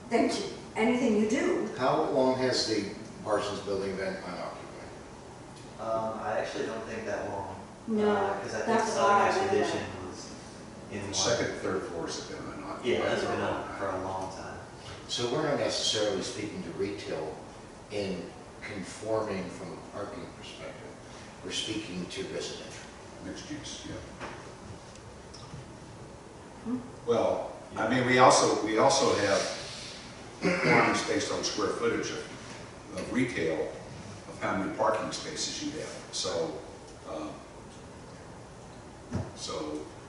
then anything you do, How long has the Parsons building been unoccupied? I actually don't think that long. no, Because I think that's a Southern lot. Expedition was in The one. second and third floors have been unoccupied. Yeah, that's been up for a long time. So we're not necessarily speaking to retail in conforming from a parking perspective. We're speaking to residential. Mixed use, yeah. Hmm? Well, I mean, we also have requirements based on square footage of retail, of how many parking spaces you have. So,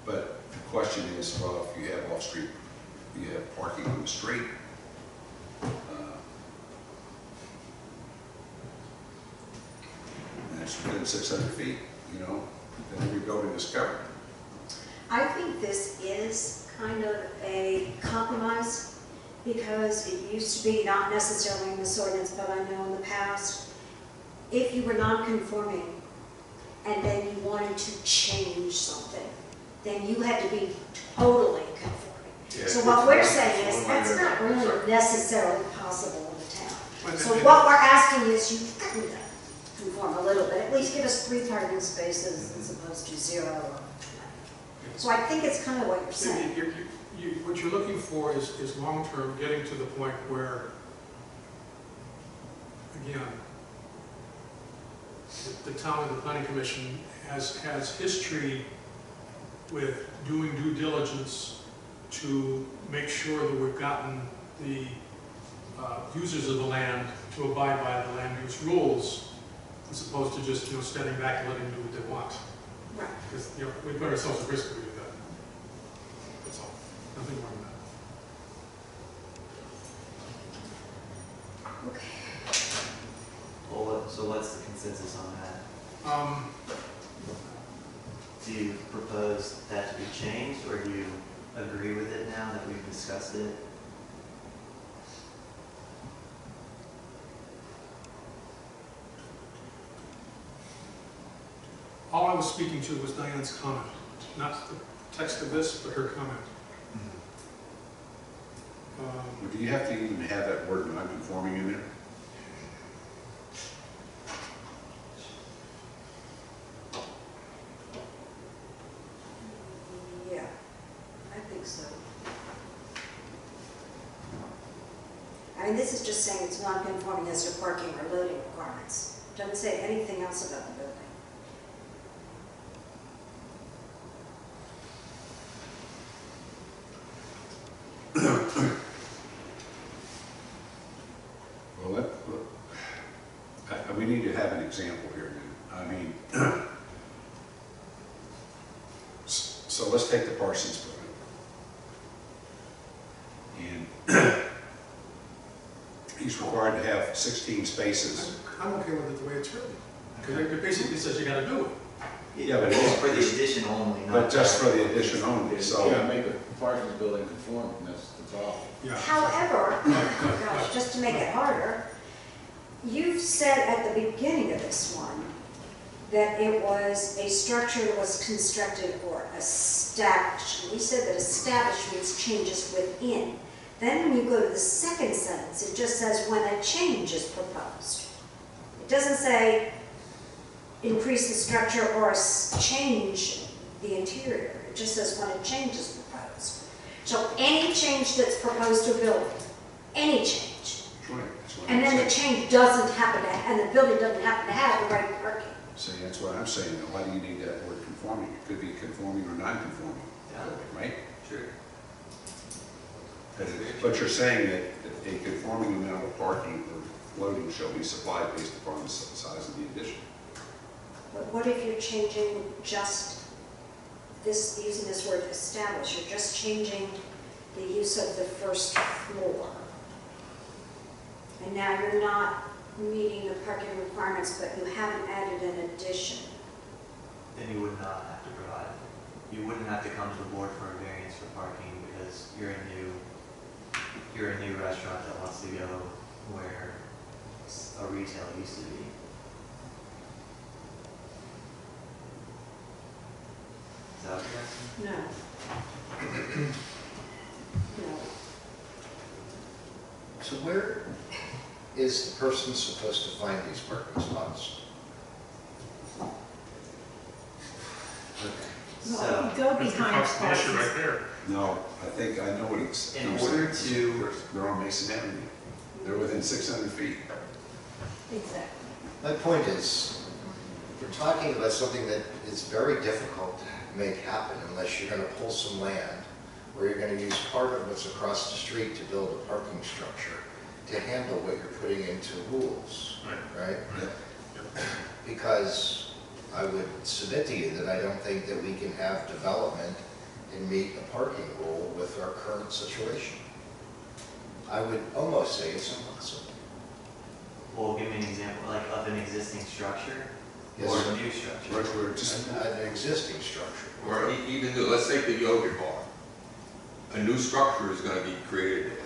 but the question is, well, if you have off-street, you have parking on the street, and it's within 600 feet, you know, then every building is covered. I think this is kind of a compromise because it used to be not necessarily in this ordinance, but I know in the past, if you were non-conforming and then you wanted to change something, then you had to be totally conforming. Yeah, So what we're saying is that's not really necessarily possible in the town. So what we're asking is you kind of conform a little bit, at least give us 3 parking spaces as opposed to 0 or 20. So I think it's kind of what you're saying. What you're looking for is long-term, getting to the point where, again, the town and the planning commission has history with doing due diligence to make sure that we've gotten the users of the land to abide by the land use rules, as opposed to just, standing back and letting them do what they want. Right. Because, we put ourselves at risk if we do that. That's all. Nothing more than that. Okay. Well, so what's the consensus on that? Do you propose that to be changed, or do you agree with it now that we've discussed it? All I was speaking to was Diane's comment, not the text of this, but her comment. Do you have to even have that word non-conforming in there? Yeah, I think so. I mean, this is just saying it's non-conforming as to parking or loading requirements. It doesn't say anything else about the building. Well, we need to have an example here. I mean, so let's take the Parsons building. he's required to have 16 spaces. I'm okay with it the way it's written, because it basically says you gotta do it. Yeah, but It's for the addition only, not. But just for the addition only, Yeah, so. make a parking building conform, that's all. Yeah. However, oh gosh, just to make it harder, you've said at the beginning of this one that it was a structure that was constructed or established. We said that established means changes within. Then when you go to the second sentence, it just says when a change is proposed. It doesn't say increase the structure or change the interior. It just says when a change is proposed. So any change that's proposed to a building, any change, Right, that's what and I'm then the saying. change doesn't happen to, and the building doesn't happen to have the right parking. See, that's what I'm saying, now, why do you need that word conforming? It could be conforming or non-conforming, Yeah. right? Sure. But you're saying that a conforming amount of parking or loading shall be supplied based upon the size of the addition. But what if you're changing just this, using this word establish, you're just changing the use of the first floor? And now you're not meeting the parking requirements, but you haven't added an addition. Then you would not have to provide it. You wouldn't have to come to the board for a variance for parking because you're a new restaurant that wants to go where a retail used to be. Is that what you're asking? No. No. So where is the person supposed to find these parking spots? Well, So, you go That's the behind issue right parking. there. No, I think I know what it's. In order to- They're on Mason Avenue. They're within 600 feet. Exactly. My point is, we're talking about something that is very difficult to make happen unless you're going to pull some land or you're going to use part of what's across the street to build a parking structure to handle what you're putting into rules, right? Because I would submit to you that I don't think that we can have development and meet a parking rule with our current situation. I would almost say it's impossible. Well, give me an example, like of an existing structure Yes, or sir. a new structure. We're just, An existing structure. Or even, let's take the yoga bar. A new structure is gonna be created there.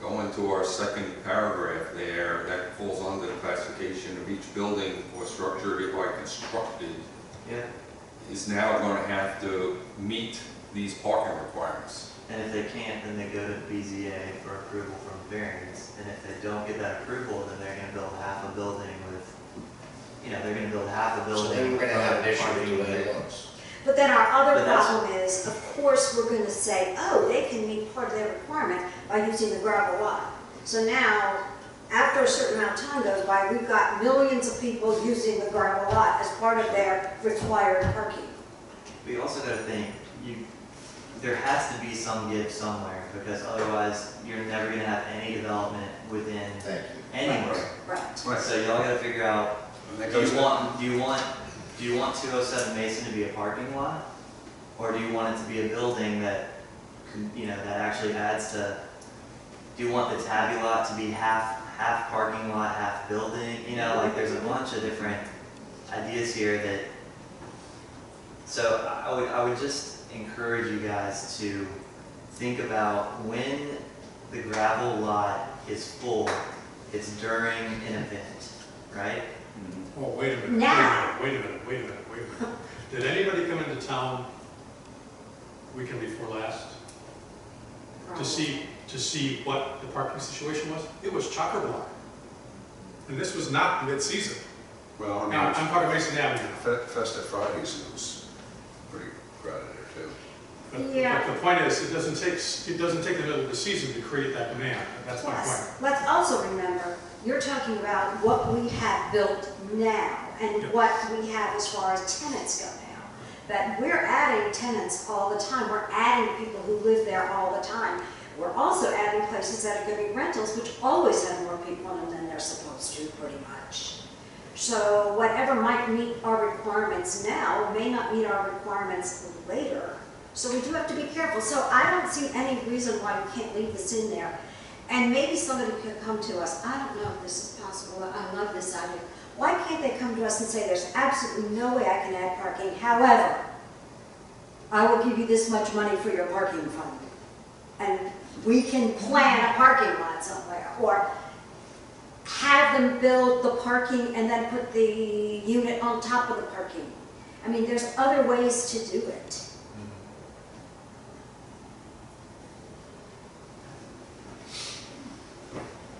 Go into our second paragraph there, that falls under the classification of each building or structure hereby constructed Yeah. is now gonna have to meet these parking requirements. And if they can't, then they go to BZA for approval from variance. And if they don't get that approval, then they're gonna build half a building with, they're gonna build half a So building. then we're gonna have an issue with parking doing meter. the loans. But then our other But that's- problem is, of course, we're gonna say, oh, they can meet part of their requirement by using the gravel lot. So now, after a certain amount of time goes by, we've got millions of people using the gravel lot as part of their required parking. But you also gotta think, there has to be some give somewhere, because otherwise, you're never gonna have any development within Thank you. anywhere. Right. right, So y'all gotta figure out, and that do goes you to, want 207 Mason to be a parking lot? Or do you want it to be a building that, that actually adds to, do you want the tabby lot to be half parking lot, half building? There's a bunch of different ideas here that, so I would just encourage you guys to think about when the gravel lot is full, it's during an event, right? Oh, wait a minute, Now. wait a minute. Did anybody come into town weekend before last to see what the parking situation was? It was chock-a-block. And this was not mid-season. well, I And mean, I'm talking Mason Avenue. Festive Fridays, it was pretty crowded there too. Yeah. But the point is, it doesn't take the middle of the season to create that demand. That's my point. Plus, let's also remember, you're talking about what we have built now and Yeah. what we have as far as tenants go now. That we're adding tenants all the time. We're adding people who live there all the time. We're also adding places that are going to be rentals, which always have more people in them than they're supposed to, pretty much. So whatever might meet our requirements now may not meet our requirements later. So we do have to be careful. So I don't see any reason why we can't leave this in there. And maybe somebody could come to us, I don't know if this is possible, I love this idea. Why can't they come to us and say, there's absolutely no way I can add parking, however, I will give you this much money for your parking fund. And we can plan a parking lot somewhere, or have them build the parking and then put the unit on top of the parking. I mean, there's other ways to do it.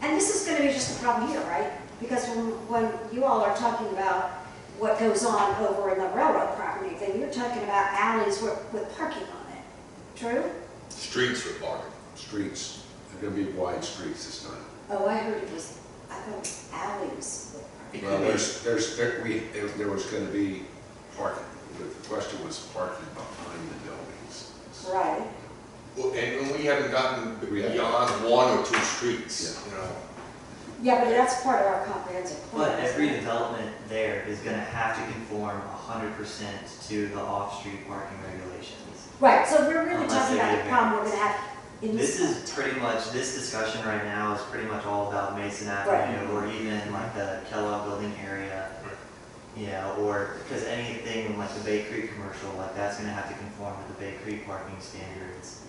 And this is going to be just a problem here, right? Because when you all are talking about what goes on over in the railroad property, then you're talking about alleys with parking on it. True? Streets for parking. Streets, they're gonna be wide streets this time. Oh, I heard it was, I thought it was alleys with parking. Well, there was gonna be parking, but the question was parking behind the buildings. Right. Well, and we haven't gotten beyond one or two streets, you know. Yeah, but that's part of our comprehensive plan. But isn't every it? development there is gonna have to conform 100% to the off-street parking regulations. Right, so we're really Unless talking they about get the problem we're gonna have in This this. is pretty much, this discussion right now is pretty much all about Mason Avenue, or even like the Kellogg Building area. You know, or, because anything like the Bay Creek commercial, like that's gonna have to conform to the Bay Creek parking standards.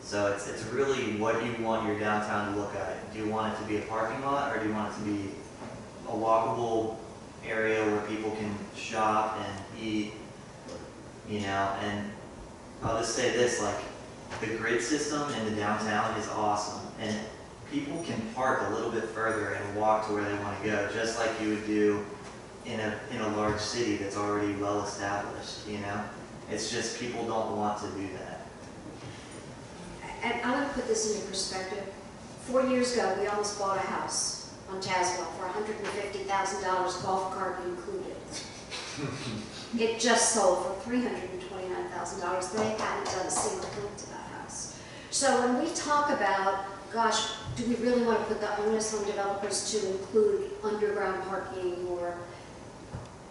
So it's really what you want your downtown to look like. Do you want it to be a parking lot, or do you want it to be a walkable area where people can shop and eat? You know, and I'll just say this, like, the grid system in the downtown is awesome, and people can park a little bit further and walk to where they want to go, just like you would do in a large city that's already well established, you know? It's just people don't want to do that. And I'm gonna put this into perspective. 4 years ago, we almost bought a house on Tazewell for $150,000, golf cart included. It just sold for $329,000. They hadn't done a single thing to that house. So when we talk about, gosh, do we really want to put the onus on developers to include underground parking, or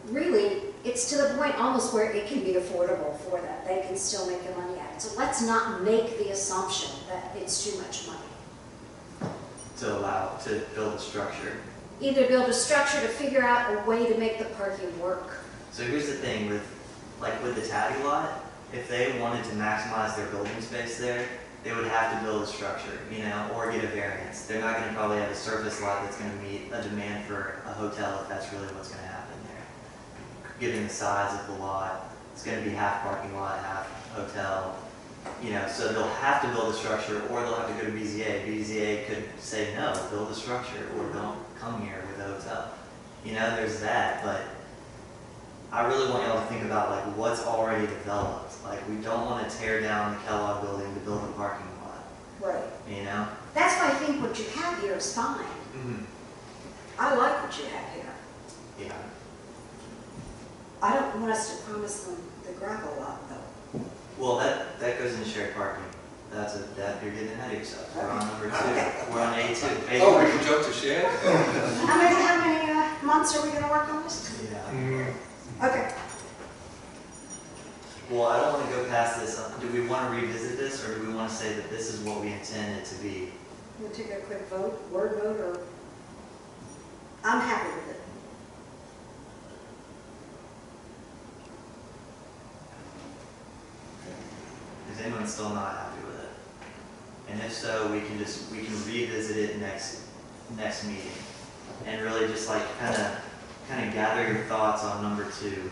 really, it's to the point almost where it can be affordable for them. They can still make their money at it. So let's not make the assumption that it's too much money. To allow, to build a structure. Either build a structure to figure out a way to make the parking work. So here's the thing with, like with the Tabby lot, if they wanted to maximize their building space there, they would have to build a structure, you know, or get a variance. They're not gonna probably have a surface lot that's gonna meet a demand for a hotel if that's really what's gonna happen there. Given the size of the lot, it's gonna be half parking lot, half hotel, you know, so they'll have to build a structure, or they'll have to go to BZA. BZA could say, no, build a structure, or don't come here with a hotel. You know, there's that, but I really want y'all to think about like what's already developed. Like, we don't want to tear down the Kellogg building to build a parking lot, Right. you know? That's why I think what you have here is fine. Mm-hmm. I like what you have here. Yeah. I don't want us to promise them the gravel lot, though. Well, that goes in shared parking. That you're getting ahead of yourself. We're on number 2. We're on A2. Oh, we can jump to shed? How many months are we gonna work on this? Yeah. Okay. Well, I don't want to go past this. Do we want to revisit this, or do we want to say that this is what we intend it to be? We'll take a quick vote, word vote, or? I'm happy with it. Is anyone still not happy with it? And if so, we can revisit it next meeting, and really just like kind of gather your thoughts on number 2.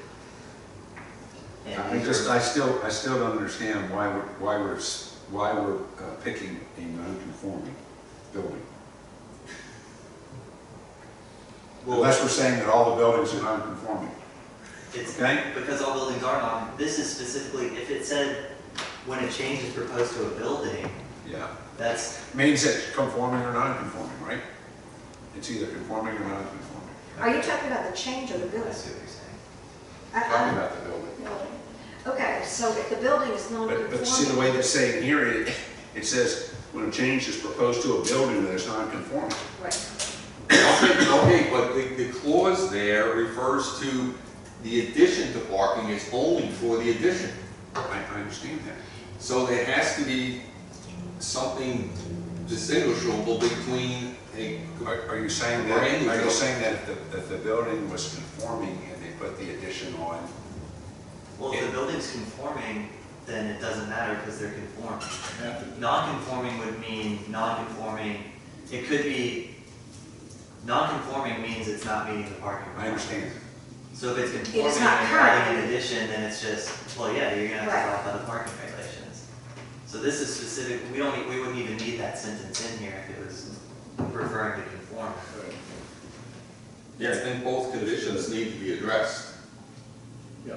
And I still don't understand why we're picking a non-conforming building. Well, Unless we're saying that all the buildings are non-conforming. it's Okay? because all buildings are non. This is specifically if it said when a change is proposed to a building, Yeah. that's Means it's conforming or non-conforming, right? It's either conforming or non-conforming. Are you talking about the change or the I building? see what you're saying. Talking about the building. Okay, so if the building is non-conforming. But see the way they're saying here, it says when a change is proposed to a building that is non-conforming. Right. Okay, but the clause there refers to the addition to parking is only for the addition. I understand that. So there has to be something, this indistinguishable between a, Are you saying that, are you saying that if the building was conforming and they put the addition on, Well, if the building's conforming, then it doesn't matter because they're conforming. Have to- Non-conforming would mean non-conforming, it could be, non-conforming means it's not meeting the parking I requirement. understand. So if it's It is conforming not and you're adding an currently. addition, then it's just, well, yeah, you're gonna have Right. to abide by the parking regulations. So this is specific, we wouldn't even need that sentence in here if it was referring to conform. yeah, I think both conditions need to be addressed. Yeah.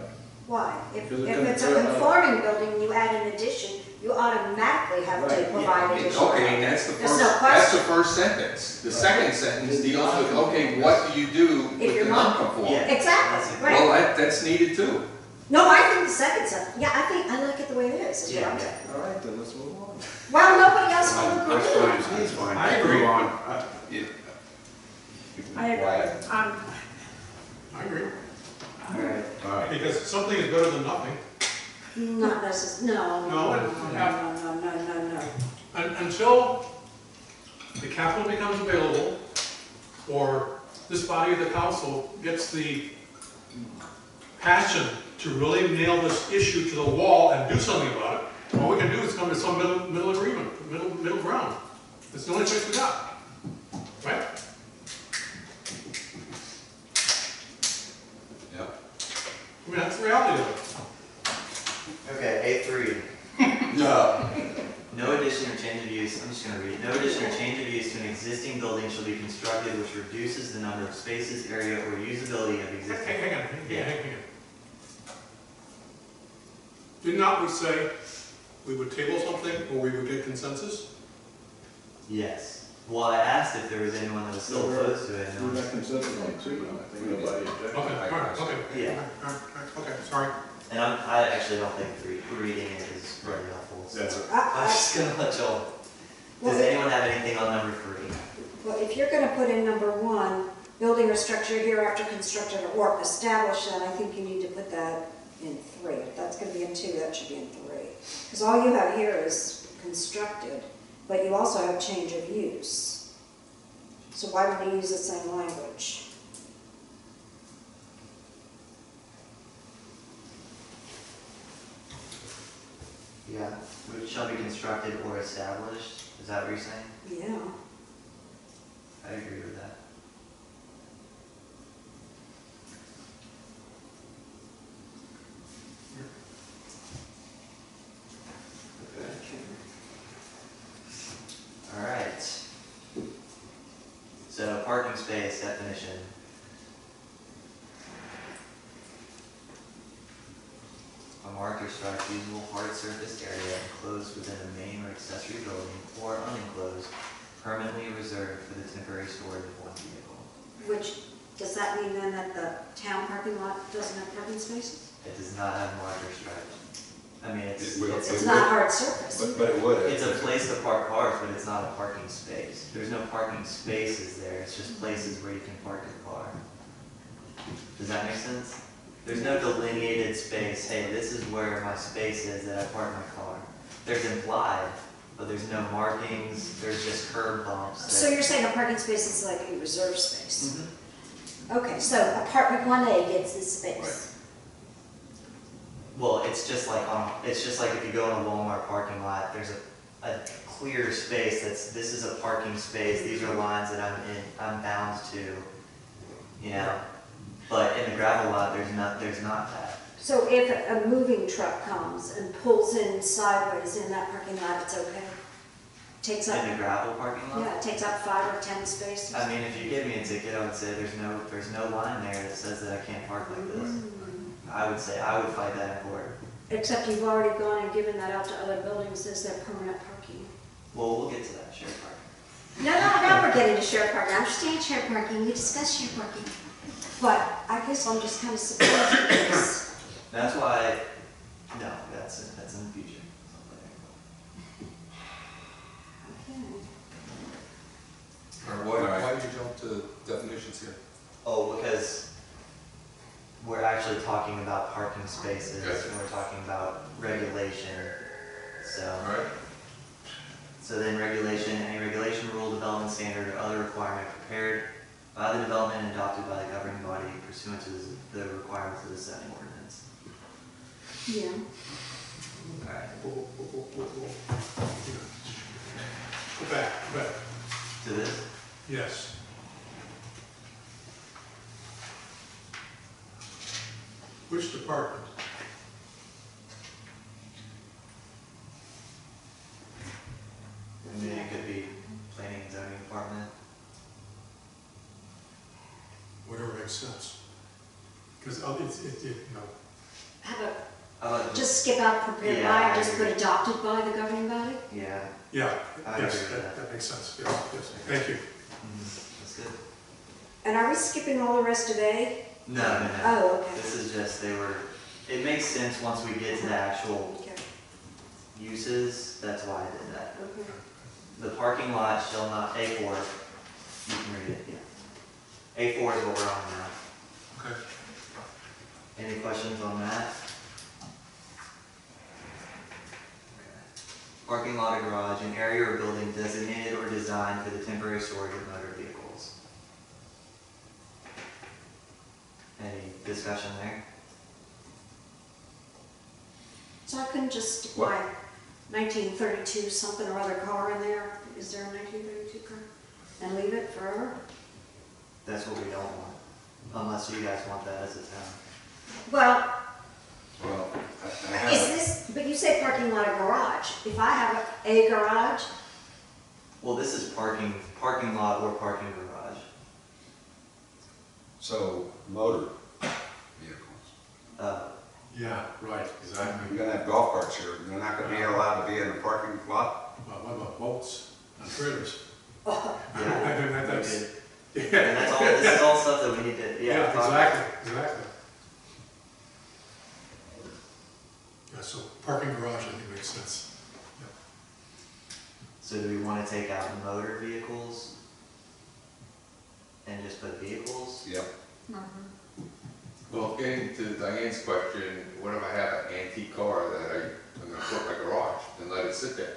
Why? If Because it it's a can- conforming building, and you add an addition, you automatically have to Right. provide additional. Okay, and that's the There's first, no that's the question. first sentence. The second sentence deals with, okay, what do you do If with you're the not- non-conforming? Yeah. Exactly, Well, right. that's needed too. No, I think the second sentence, yeah, I like it the way it is what I'm Yeah. saying. All right, then let's move on. Well, nobody else will That's agree. fine, that's fine. I agree. Move on. You can be I agree. quiet. I agree, Alright. All right. because something is better than nothing. Not necessarily, no, No, no. Until the capital becomes available, or this body of the council gets the passion to really nail this issue to the wall and do something about it, all we can do is come to some middle agreement, middle ground. It's the only choice we got, right? Yep. I mean, that's the reality of it. Okay, A3. No. No addition or change of use, I'm just gonna read, no addition or change of use to an existing building shall be constructed which reduces the number of spaces, area, or usability of existing. Hang on. Did not we say we would table something or we would get consensus? Yes. Well, I asked if there was anyone that was still opposed to it. and no We one- got consensus on it too, I think nobody objected. Okay, all right, okay. Yeah. All right, okay, sorry. And I actually don't think reading it is really helpful. So That's I'm just gonna let y'all. Well, Does anyone have anything on number 3? Well, if you're gonna put in number 1, building or structure hereafter constructed or established, then I think you need to put that in 3. If that's gonna be in 2, that should be in 3. Because all you have here is constructed, but you also have change of use. So why would you use the same language? Yeah. Which shall be constructed or established. Is that what you're saying? Yeah. I agree with that. All right. So parking space definition. A marked or striped usable hard surface area enclosed within a main or accessory building or unenclosed, permanently reserved for the temporary storage of one vehicle. Which, does that mean then that the town parking lot doesn't have parking spaces? It does not have marked or striped. I mean, it's It will. It's not hard surface. But it would. it's a place to park cars, but it's not a parking space. There's no parking spaces there, it's just places where you can park your car. Does that make sense? There's no delineated space, hey, this is where my space is that I park my car. There's implied, but there's no markings, there's just curb bumps. So you're saying a parking space is like a reserved space? Mhm. Okay, so apartment 1A gets this space. Well, it's just like if you go in a Walmart parking lot, there's a clear space this is a parking space, these are lines that I'm bound to, you know? But in the gravel lot, there's not that. So if a moving truck comes and pulls in sideways in that parking lot, it's okay? Takes up, In the gravel parking lot? yeah, it takes up 5 or 10 spaces? I mean, if you give me a ticket, I would say there's no line there that says that I can't park like this. I would say, I would fight that in court. Except you've already gone and given that out to other buildings as their permanent parking. Well, we'll get to that, shared parking. No, now we're getting to shared parking. I understand shared parking, we discussed shared parking. But I guess I'm just kind of surprised because, That's why, no, that's in the future. okay. All right, why did you jump to definitions here? Oh, because we're actually talking about parking spaces, Gotcha. and we're talking about regulation, so. All right. So then regulation, any regulation prepared by the development and adopted by the governing body pursuant to the requirements of the setting ordinance. Yeah. All right, Go back, to this? yes. Which department? I mean, it could be planning and zoning department. Whatever makes sense. Because you know, How about, How about just skip out prepared Yeah, by, I and just put agree. adopted by the governing body? yeah, yeah, I yes, agree with that. that makes sense, yes, yes, thank you. that's good. And are we skipping all the rest of A? No, no, no. Oh, okay. This is just, it makes sense once we get to the actual Okay, uses, that's why I did that. okay. The parking lot shall not, A4, you can read it, yeah. A4 is what we're on now. Okay. Any questions on that? Parking lot or garage, an area or building designated or designed for the temporary storage of motor vehicles. Any discussion there? So I couldn't just stick my 1932 something or other car in there? Is there a 1932 car? And leave it forever? That's what we don't want, unless you guys want that as a town. Well, Well, is this, but you say parking lot or garage. If I have a garage, Well, this is parking lot or parking garage. So, motor vehicles. Yeah, right, exactly. You're gonna have golf carts here, they're not gonna be allowed to be in the parking lot? Well, what about boats and trailers? oh, Yeah, That's, we did. And that's all, this is all stuff that we need to, yeah, talk about. exactly. Yeah, so parking garage, I think makes sense. So do we want to take out motor vehicles and just put vehicles? Yep. Well, getting to Diane's question, what if I have an antique car that I'm gonna put in my garage and let it sit there?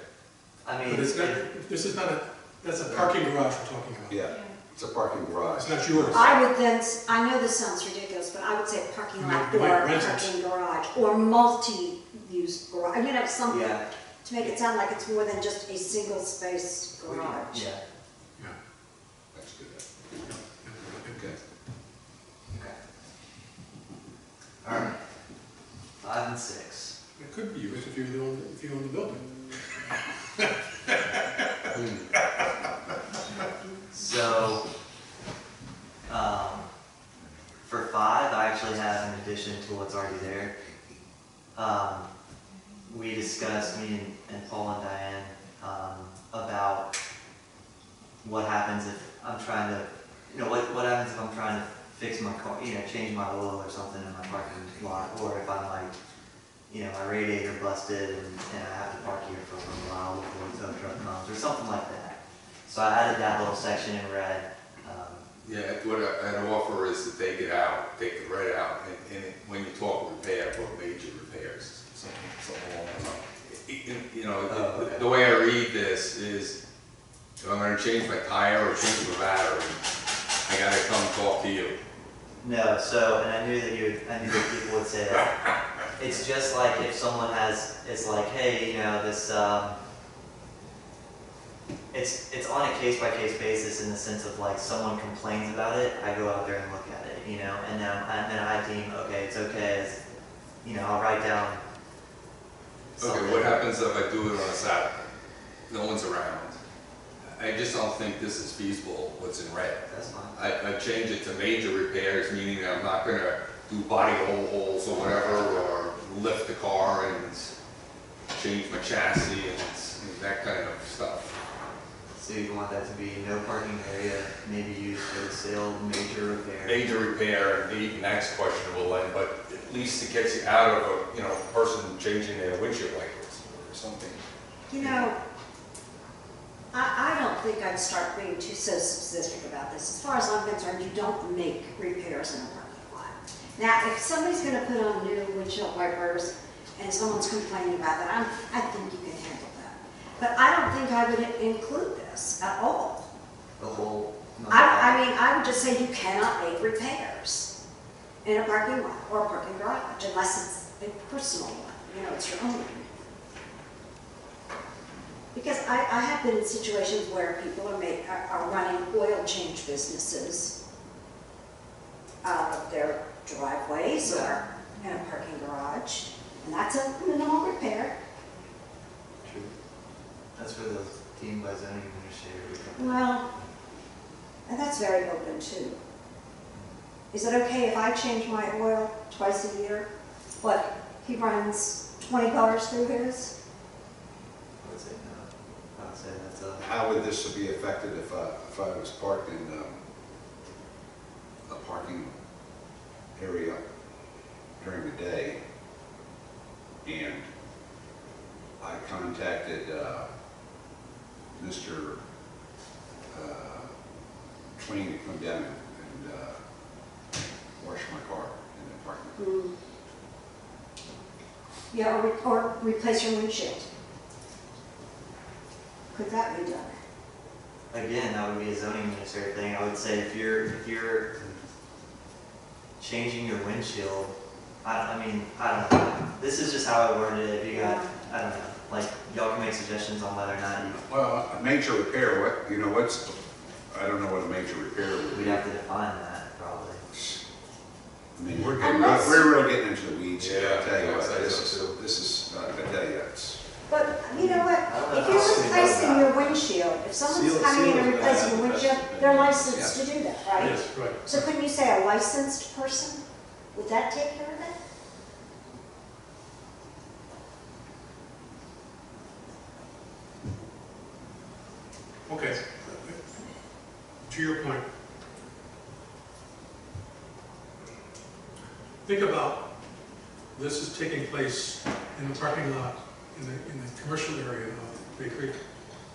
I mean, But it's not, this is not that's a parking garage we're talking about. Yeah, it's a parking garage. It's not yours. I would then, I know this sounds ridiculous, but I would say parking lot You or might rent it. parking garage, or multi-use garage, something Yeah. to make it sound like it's more than just a single space garage. yeah, Yeah. That's good. Okay. Okay. okay. All right, 5 and 6. It could be yours if you own the building. So, for 5, I actually have an addition to what's already there. We discussed, me and Paul and Diane, about what happens if I'm trying to, what happens if I'm trying to fix my car, change my oil or something in my parking lot, or if I'm like, my radiator busted and I have to park here for a little while before the tow truck comes, or something like that. So I added that little section in red. Yeah, what I'd offer is to take it out, take the red out, and when you talk repair, put major repairs, something along those lines. The way I read this is, if I'm gonna change my tire or change my battery, I gotta come talk to you. No, so, and I knew that people would say that. It's just like if someone it's like, hey, this, it's on a case-by-case basis in the sense of like someone complains about it, I go out there and look at it, and then I deem, okay, it's okay, I'll write down something. Okay, what happens if I do it on a Saturday? No one's around. I just don't think this is feasible, what's in red. That's fine. I change it to major repairs, meaning that I'm not gonna do body holes or whatever, or lift the car and change my chassis and that kind of stuff. So you want that to be no parking area, maybe used for the sale of major repair. Major repair, and even that's questionable, but at least it gets you out of a person changing their windshield wipers or something. I don't think I'd start being too so specific about this. As far as I'm concerned, you don't make repairs in a parking lot. Now, if somebody's going to put on new windshield wipers and someone's complaining about that, I think you can handle that. But I don't think I would include this at all. The whole I mean, I would just say you cannot make repairs in a parking lot or a parking garage unless it's a personal one, you know, it's your own. Because I have been in situations where people are running oil change businesses out of their driveways or in a parking garage, and that's a minimal repair. True. That's where those deemed by zoning administrator. Well, and that's very open too. Is it okay if I change my oil twice a year, but he runs 20 cars through his? I would say no. I would say that's a. How would this be affected if I was parked in a parking area during the day and I contacted Mr. Twain to come down and wash my car in the parking lot? Yeah, or replace your windshield. Could that be done? Again, that would be a zoning administrator thing. I would say if you're changing your windshield, I mean, I don't know. This is just how I worded it. If you got, I don't know, like, y'all can make suggestions on whether or not you, Well, a major repair, what, you know, I don't know what a major repair would we'd be. have to define that, probably. I mean, we're really getting into the weeds here, I tell you what, this is, I tell you, it's. But you know what, if you're replacing your windshield, if someone's coming in and replacing your windshield, they're licensed to do that, right? Yes, right. So couldn't you say a licensed person? Would that take care of it? Okay. To your point, think about this is taking place in the parking lot in the commercial area of Bay Creek.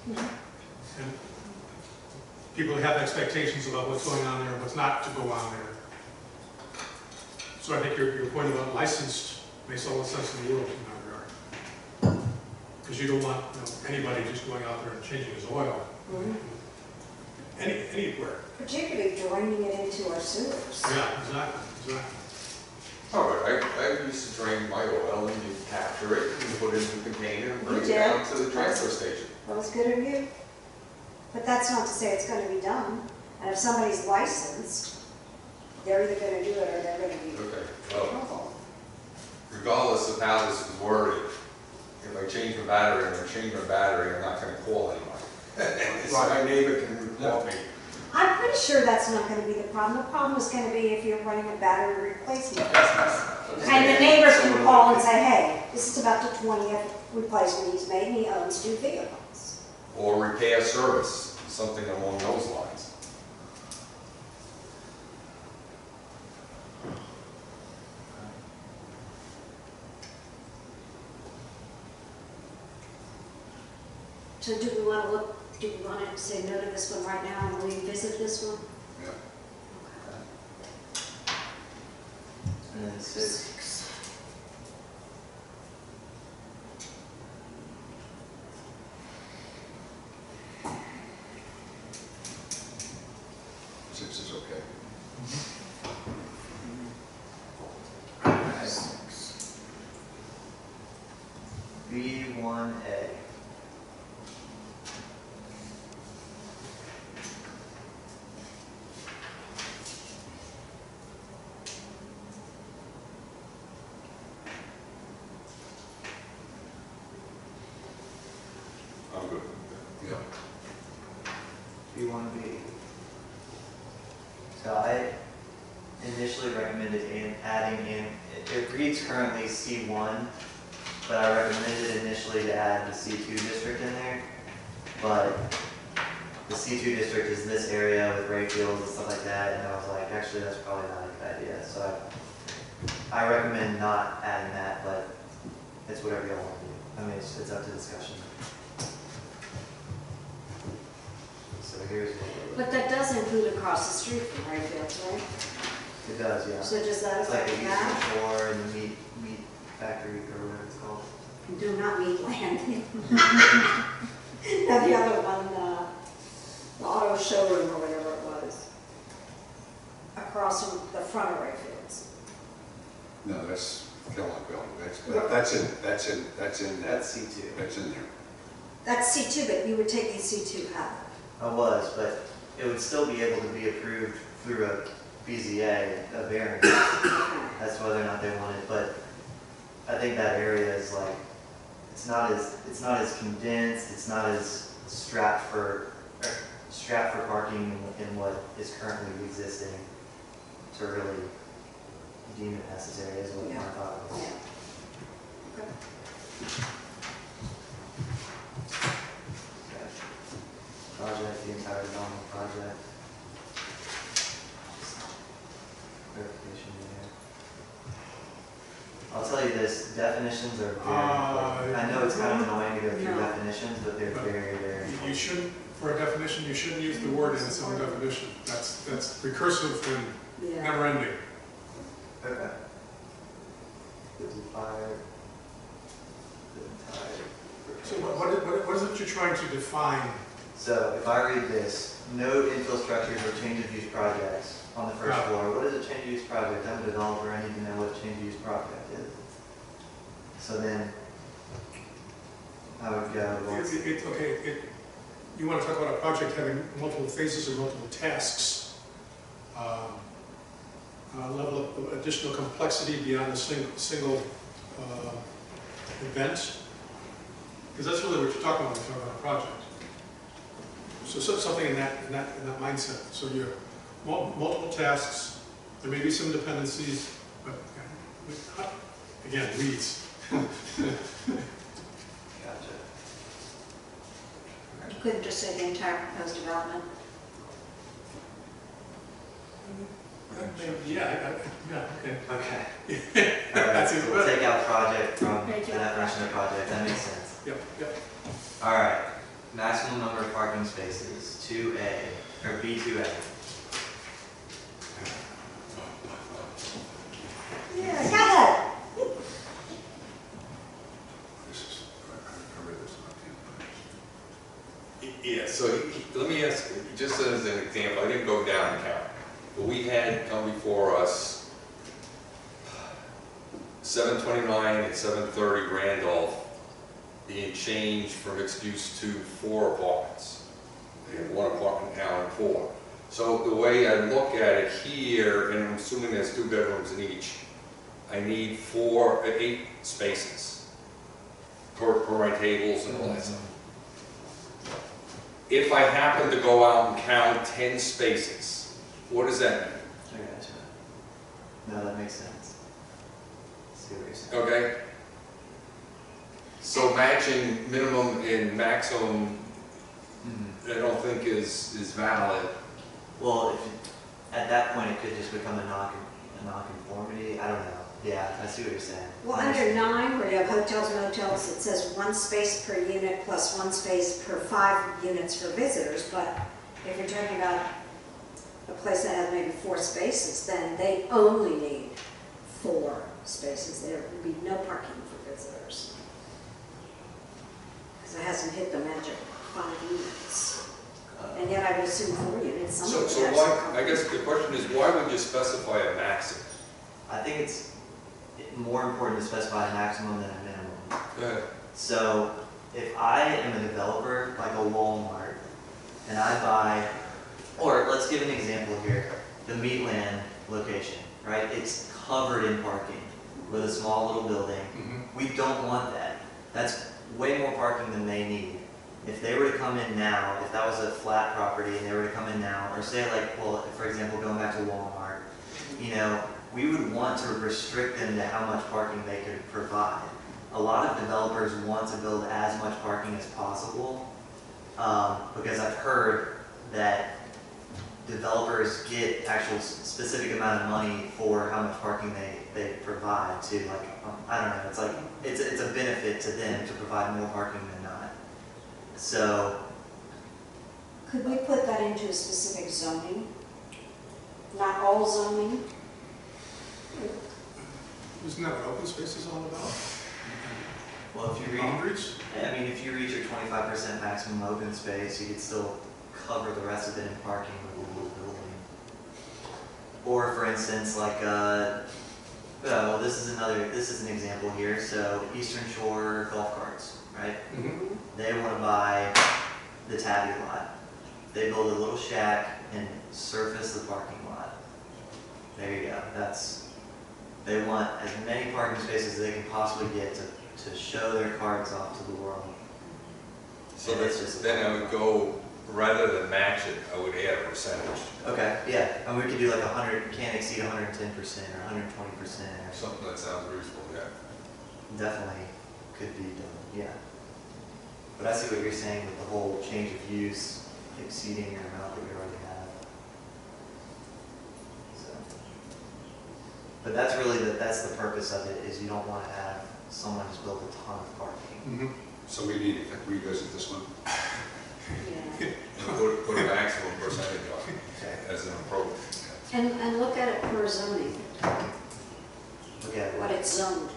And people have expectations about what's going on there and what's not to go on there. So I think your point about licensed makes all the sense in the world in that regard. Because you don't want anybody just going out there and changing his oil. Anywhere. Particularly draining it into our sewers. Yeah, exactly. Oh, I used to drain my oil and you capture it and put it in a container and bring it You did? down to the transfer station. That was good of you. But that's not to say it's going to be done. And if somebody's licensed, they're either going to do it or they're going to be in Okay, well, trouble. regardless of how this is worded, if I change my battery and I change my battery, I'm not gonna call anybody. So my neighbor can report me. I'm pretty sure that's not going to be the problem. The problem is going to be if you're running a battery replacement business. And the neighbors can call and say, hey, this is about the 20th replacement he's made and he owns 2 vehicles. Or repair service, something along those lines. So do we want to say no to this one right now and revisit this one? Yeah. And then 6. Six is okay. B1A. I'm good. Yeah. B1B. So I initially recommended adding in, it reads currently C1, but I recommended initially to add the C2 district in there. But the C2 district is this area with Rayfields and stuff like that, and I was like, actually that's probably not a good idea. So I recommend not adding that, but it's whatever y'all want to do. I mean, it's up to discussion. So here's what But that does include across the street from Rayfields, right? it does, yeah. So does that It's like affect the that? Eastern Shore and the meat factory or whatever it's called. Do not meet land. Now the other one, the auto showroom or whatever it was. across from the front array fields. No, that's Kellogg Building, Right. that's in that, That's C2. that's in there. That's C2, but you would take the C2 out. I was, but it would still be able to be approved through a BZA, a variance. That's whether or not they want it, but I think that area is like, it's not as condensed, it's not as strapped for parking in what is currently existing to really deem it necessary is what my thought was. Yeah. Okay. Okay. Project, the entire development project. Clarification there. I'll tell you this, definitions are very important. I know it's kind of annoying to go through No. definitions, but they're very, very You important. shouldn't, for a definition, you shouldn't use the word in its own definition. That's recursive and Yeah. never ending. Okay. Fire. The entire. So what is it you're trying to define? So if I read this, no infill structures or change of use projects on the first Yeah. floor. What is a change of use project? I'm a developer, I need to know what a change of use project is. So then I would go, You want to talk about a project having multiple phases or multiple tasks, a level of additional complexity beyond a single event? Because that's really what you're talking about when you're talking about a project. So something in that mindset. So you have multiple tasks, there may be some dependencies, but again, weeds. gotcha. You couldn't just say the entire proposed development. Yeah, okay. Okay. All right, That's so it. we'll take out project from the Take out definition of project, that makes sense. Yep. All right, maximum number of parking spaces, 2A, or B2A. Yeah, go ahead. This is, I read this on Yeah, so let me ask, just as an example, I didn't go down and count, but we had come before us 729 and 730 Randolph being changed from mixed use to 4 apartments. They have 1 apartment now and 4. So the way I look at it here, and I'm assuming there's 2 bedrooms in each, I need 8 spaces per my tables and all that stuff. If I happen to go out and count 10 spaces, what does that mean? I gotcha. No, that makes sense. See what you're saying. Okay? So matching minimum and maximum, I don't think is valid. Well, at that point, it could just become a non-conformity. I don't know. Yeah, I see what you're saying. Well, under 9, where you have hotels and motels, it says 1 space per unit plus 1 space per 5 units for visitors. But if you're talking about a place that has maybe 4 spaces, then they only need 4 spaces. There would be no parking for visitors. Because it hasn't hit the magic 5 units. And yet I would assume 4 units. Some So of them why, actually I guess the question is, why would you specify a maximum? I think it's more important to specify a maximum than a minimum. Go ahead. So if I am a developer, like a Walmart, and I buy, or let's give an example here, the Meatland location, right? It's covered in parking with a small little building. We don't want that. That's way more parking than they need. If they were to come in now, if that was a flat property and they were to come in now, or say like, well, for example, going back to Walmart, you know, we would want to restrict them to how much parking they could provide. A lot of developers want to build as much parking as possible because I've heard that developers get actual specific amount of money for how much parking they provide to, like, I don't know, it's like, it's a benefit to them to provide more parking than not. So, Could we put that into a specific zoning? Not all zoning? Isn't that what open space is all about? well, if you read, Boundaries? I mean, if you reach your 25% maximum open space, you could still cover the rest of it in parking with a little building. Or for instance, like, well, this is an example here. So Eastern Shore Golf Carts, right? Mhm. They want to buy the Tabby lot. They build a little shack and surface the parking lot. There you go. They want as many parking spaces as they can possibly get to show their cards off to the world. So And it's just- then I would go, rather than match it, I would add a percentage. Okay, yeah, and we could do like 100, can't exceed 110% or 120% or something. Something that sounds reasonable, yeah. Definitely could be done, yeah. But I see what you're saying with the whole change of use exceeding your amount that we already have. So, but that's really that's the purpose of it, is you don't want to have someone just build a ton of parking. Mhm. So we need to revisit this one. Yeah. And put a maximum percentage on it as an approach. And look at it per zoning, Look at what it's zoned.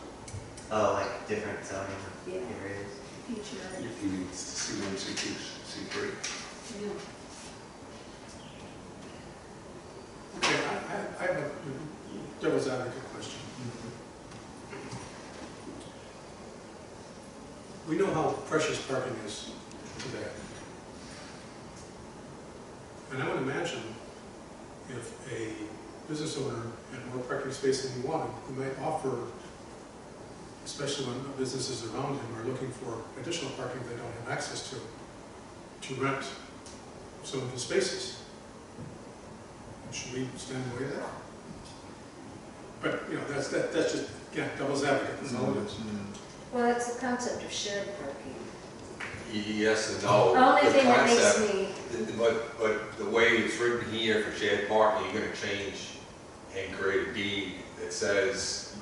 Oh, like different zoning Yeah. areas. Each area. You need C1, C2, C3. Yeah. Okay, I have a devil's advocate question. We know how precious parking is today. And I would imagine if a business owner had more parking space than he wanted, he might offer, especially when businesses around him are looking for additional parking they don't have access to rent some of the spaces. Should we stand away there? But, you know, that's just, again, devil's advocate, that's all it is. Well, that's the concept of shared parking. Yes and no. Only The thing that makes concept- me, But the way it's written here for shared parking, you're gonna change and create a deed that says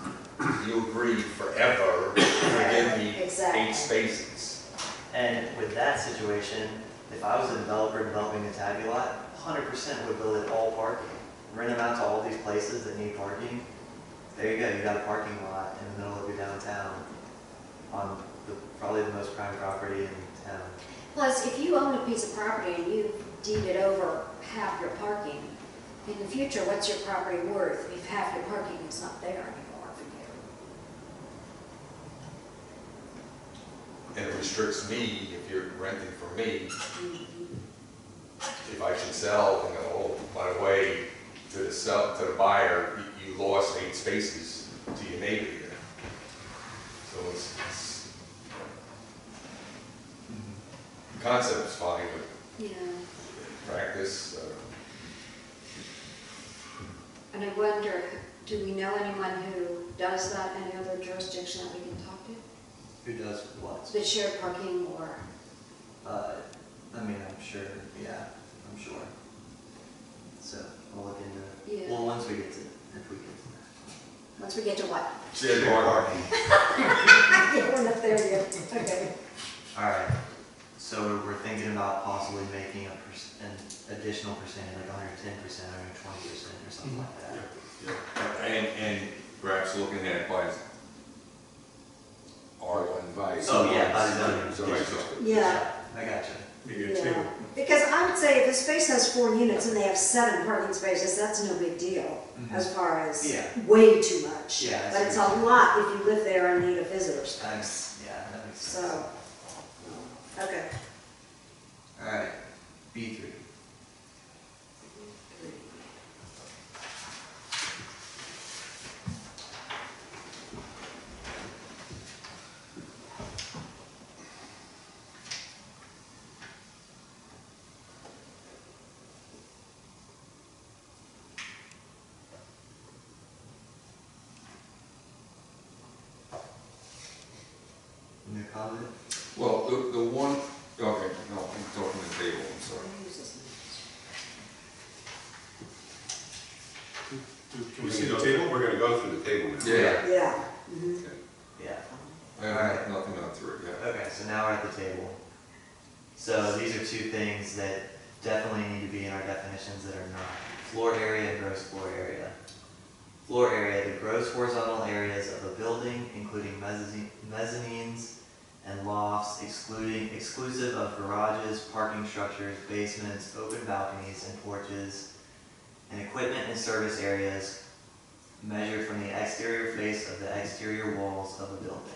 you agree forever to give me Exactly. 8 spaces. And with that situation, if I was a developer developing a Tabby lot, 100% would build it all parking. Rent them out to all these places that need parking. There you go, you got a parking lot in the middle of your downtown on probably the most prime property in town. plus, if you own a piece of property and you deeded over half your parking, in the future, what's your property worth if half your parking is not there anymore for you? And it restricts me, if you're renting from me, if I should sell, and go, oh, by the way, to the buyer, you lost 8 spaces to your neighbor here. So it's the concept's fine, but Yeah. practice, And I wonder, do we know anyone who does that, any other jurisdiction that we can talk to? Who does what? The shared parking or, I mean, I'm sure, yeah, I'm sure. So I'll look into it. Yeah. Well, once we get to, if we get to that. once we get to what? shared parking. Yeah, we're not there yet. Okay. All right. So we're thinking about possibly making an additional percentage, like 110%, 120% or something like that. And perhaps looking at it by R1 by. Oh, yeah, by zoning. Zoning. Yeah. I gotcha. Maybe a Yeah. table. Because I would say if a space has 4 units and they have 7 parking spaces, that's no big deal as far as Yeah. way too much. Yeah, that's But it's a lot if you live there and need a visitor space. Yeah, that makes sense. So, okay. All right, B3. New comment? Well, the one, okay, no, I'm talking the table, I'm sorry. Can we see the table? We're gonna go through the table now. Yeah. Yeah. Mhm. Yeah. I have nothing on through it yet. Okay, so now we're at the table. So these are 2 things that definitely need to be in our definitions that are not. Floor area and gross floor area. Floor area, the gross horizontal areas of a building, including mezzanines and lofts, exclusive of garages, parking structures, basements, open balconies, and porches, and equipment and service areas measured from the exterior face of the exterior walls of a building.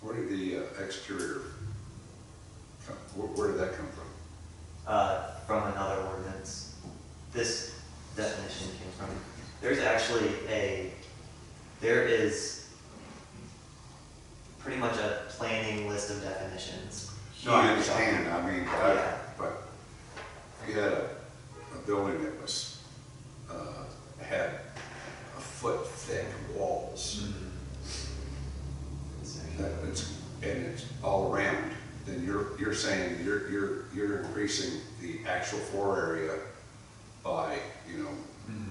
Where did the exterior, where did that come from? From another ordinance. This definition came from, there is pretty much a planning list of definitions. No, I understand, I mean, Yeah. but if you had a building that was, had a foot thick walls, and it's all around, then you're saying you're increasing the actual floor area by, you know,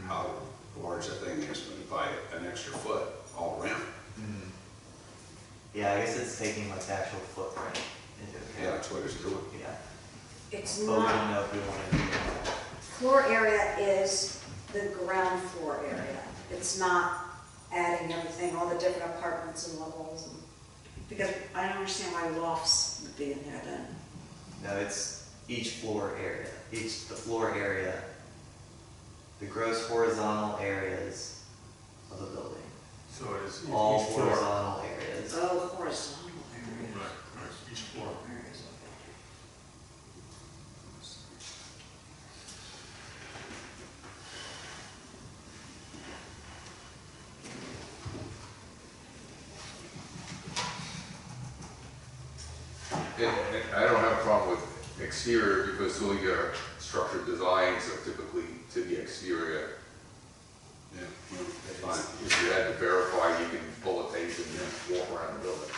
how large that thing is, by an extra foot all around. Yeah, I guess it's taking like the actual footprint into Yeah, account. that's what it's doing. Yeah. It's But we don't not, know if we want to do that. floor area is the ground floor area. It's not adding everything, all the different apartments and levels. Because I don't understand why lofts would be in there then. No, it's each floor area, the floor area, the gross horizontal areas of a building. So it is All each floor. horizontal areas. Oh, horizontal area. Right, each floor. Areas, I don't have a problem with exterior because all your structured designs are typically to the exterior. Yeah, well, that's fine. If you had to verify, you can pull a tape and then walk around the building.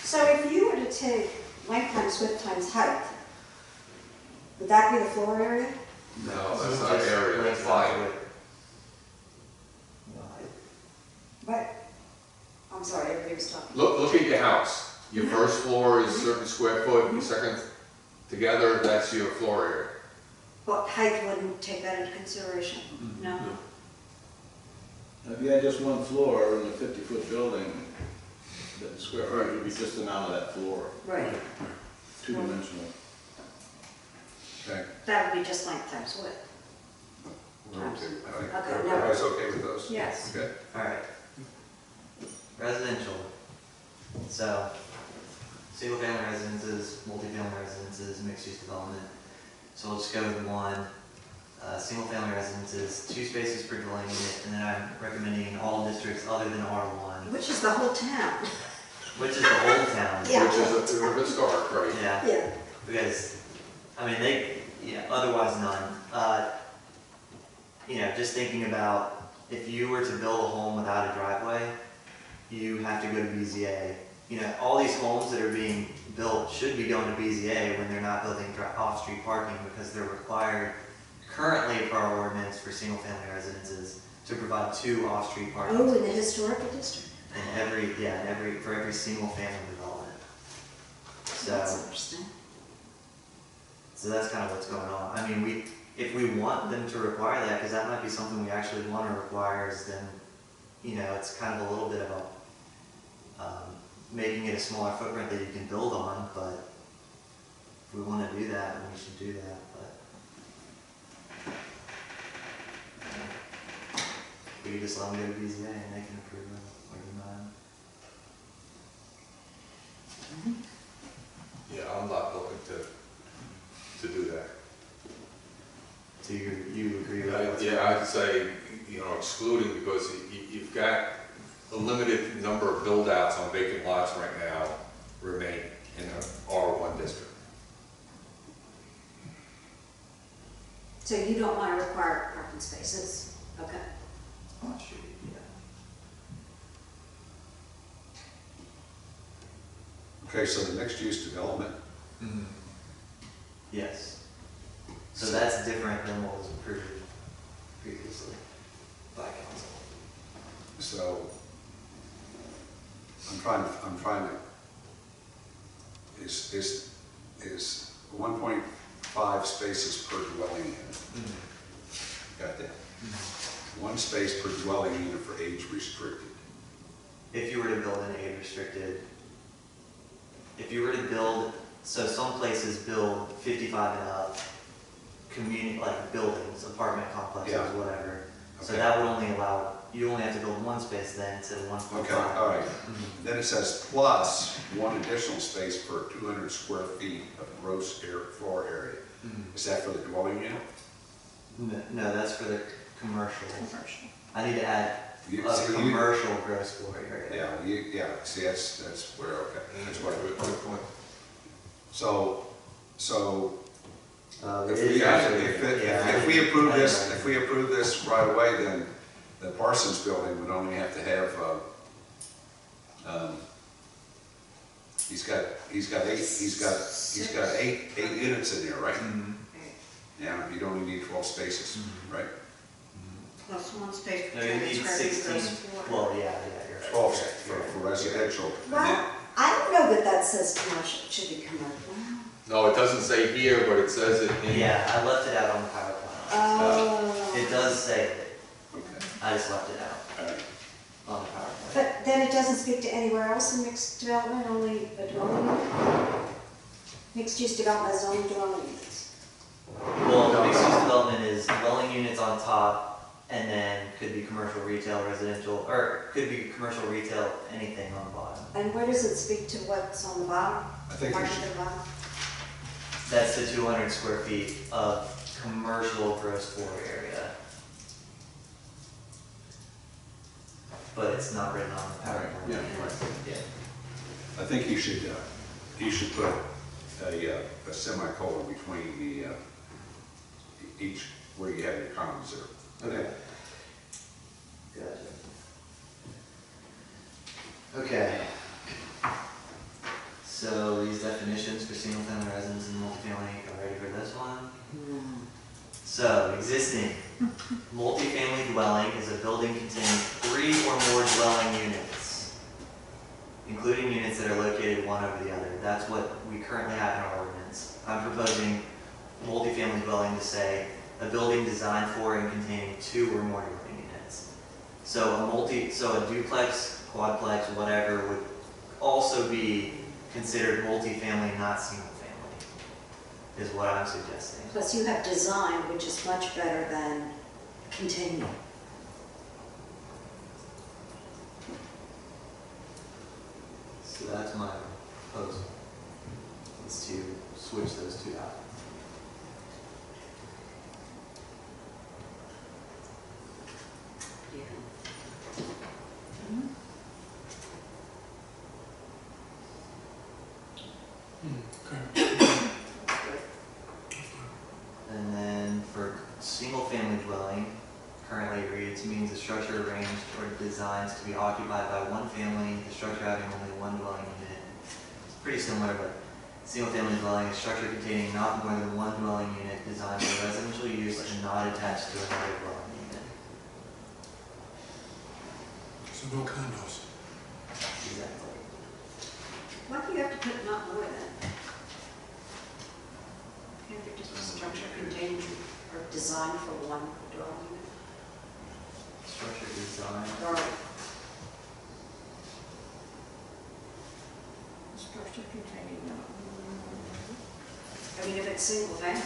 So if you were to take length times width times height, would that be the floor area? No, that's not area, that's volume. What? I'm sorry, everybody was talking. Look at your house. Your first floor is certain square foot, the second together, that's your floor area. But height wouldn't take that into consideration, no? If you had just one floor in a 50-foot building, the square footage would be just the amount of that floor, Right. two-dimensional. Okay. That would be just length times width. We're okay. I think Okay, everybody's okay with those? Yes. Okay. All right. Residential. So, single-family residences, multi-family residences, mixed-use development. So we'll just go with one. Single-family residences, 2 spaces per dwelling unit, and then I'm recommending in all districts other than R1, Which is the whole town. which is the old town. Yeah. Which is a historic, right? Yeah. Yeah. Because, I mean, otherwise none. You know, just thinking about if you were to build a home without a driveway, you have to go to BZA. You know, all these homes that are being built should be going to BZA when they're not building off-street parking because they're required currently per our ordinance for single-family residences to provide 2 off-street parking. Oh, in the historical district? For every single-family development. That's interesting. So that's kind of what's going on. I mean, if we want them to require that, because that might be something we actually want to require, then, you know, it's kind of a little bit of a, making it a smaller footprint that you can build on, but if we want to do that, then we should do that, but. We could just let them go to BZA and they can approve them, or deny them. Yeah, I'm not looking to do that. So you agree with that? Yeah, I'd say, you know, excluding because you've got a limited number of build-outs on vacant lots right now remain in an R1 district. So you don't want to require parking spaces? Okay. On street, yeah. Okay, so the mixed-use development, Yes. So that's different than what was approved previously by council. so I'm trying to, is 1.5 spaces per dwelling unit. Got that? one space per dwelling unit for age restricted. If you were to build an age restricted, if you were to build, so some places build 55 and up, community, like buildings, apartment complexes, Yeah. whatever. So Okay. that would only allow, you only have to build one space then instead of 1.5. Okay, all right. Then it says plus one additional space per 200 square feet of gross floor area. Is that for the dwelling unit? No, that's for the commercial. Commercial. I need to add You- a see, you- commercial gross floor area. Yeah, see, that's where, okay, that's where, Good point. so, It if is we, actually- if we approve this, if we approve this right away, then the Parsons building would only have to have, he's got eight units in there, right? Yeah, you'd only need 12 spaces, right? Plus one space No, per you 200 need square feet 16, gross floor. well, yeah, you're right. 12 You're right. for residential. and Well, then- I don't know that that says commercial, it should be commercial. No, it doesn't say here, but it says it in. Yeah, I left it out on the PowerPoint. Oh. It does say it, Okay, I just left it out all right. on the PowerPoint. But then it doesn't speak to anywhere else in mixed development, only a dwelling unit? Mixed use development is only dwelling units. Well, the mixed use development is dwelling units on top, and then could be commercial, retail, residential, or could be commercial, retail, anything on the bottom. And where does it speak to what's on the bottom? I think you Mark should, at the bottom? That's the 200 square feet of commercial gross floor area. But it's not written on the PowerPoint. yeah, right. Yeah. I think you should put a semicolon between the, each, where you have your commas there. Okay. Gotcha. Okay. So these definitions for single-family residence and multifamily, are ready for this one? So, existing, multifamily dwelling is a building containing 3 or more dwelling units, including units that are located one over the other. That's what we currently have in our ordinance. I'm proposing multifamily dwelling to say a building designed for and containing 2 or more dwelling units. So a duplex, quadplex, whatever would also be considered multifamily, not single family, is what I'm suggesting. Plus you have design, which is much better than continuing. So that's my proposal, is to switch those two out. And then for single-family dwelling, currently it reads, means a structure arranged or designed to be occupied by one family, the structure having only one dwelling unit. It's pretty similar, but single-family dwelling is a structure containing not more than one dwelling unit designed for residential use and not attached to another dwelling unit. So no condos. Exactly. Why do you have to put not more than? Can't it just be structure containing? Or designed for one dwelling unit. Structure design. Or Structure containing, I mean, if it's single family,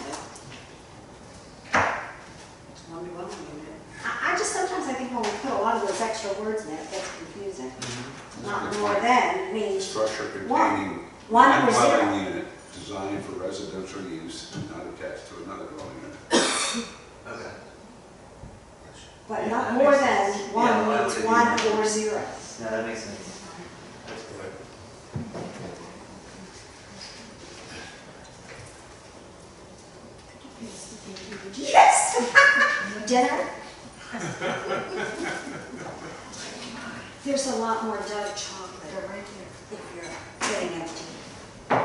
it's one dwelling unit. I just sometimes I think when we put a lot of those extra words in it, it gets confusing. Mm-hmm. Not more than means Structure One. containing One one or zero. dwelling unit designed for residential use and not attached to another dwelling unit. Okay. But Yeah, not that more makes than sense. one Yeah, why means would it be one more? or zero. No, that makes sense. That's good. Yes! Dinner? There's a lot more Dove chocolate right here if you're getting empty. All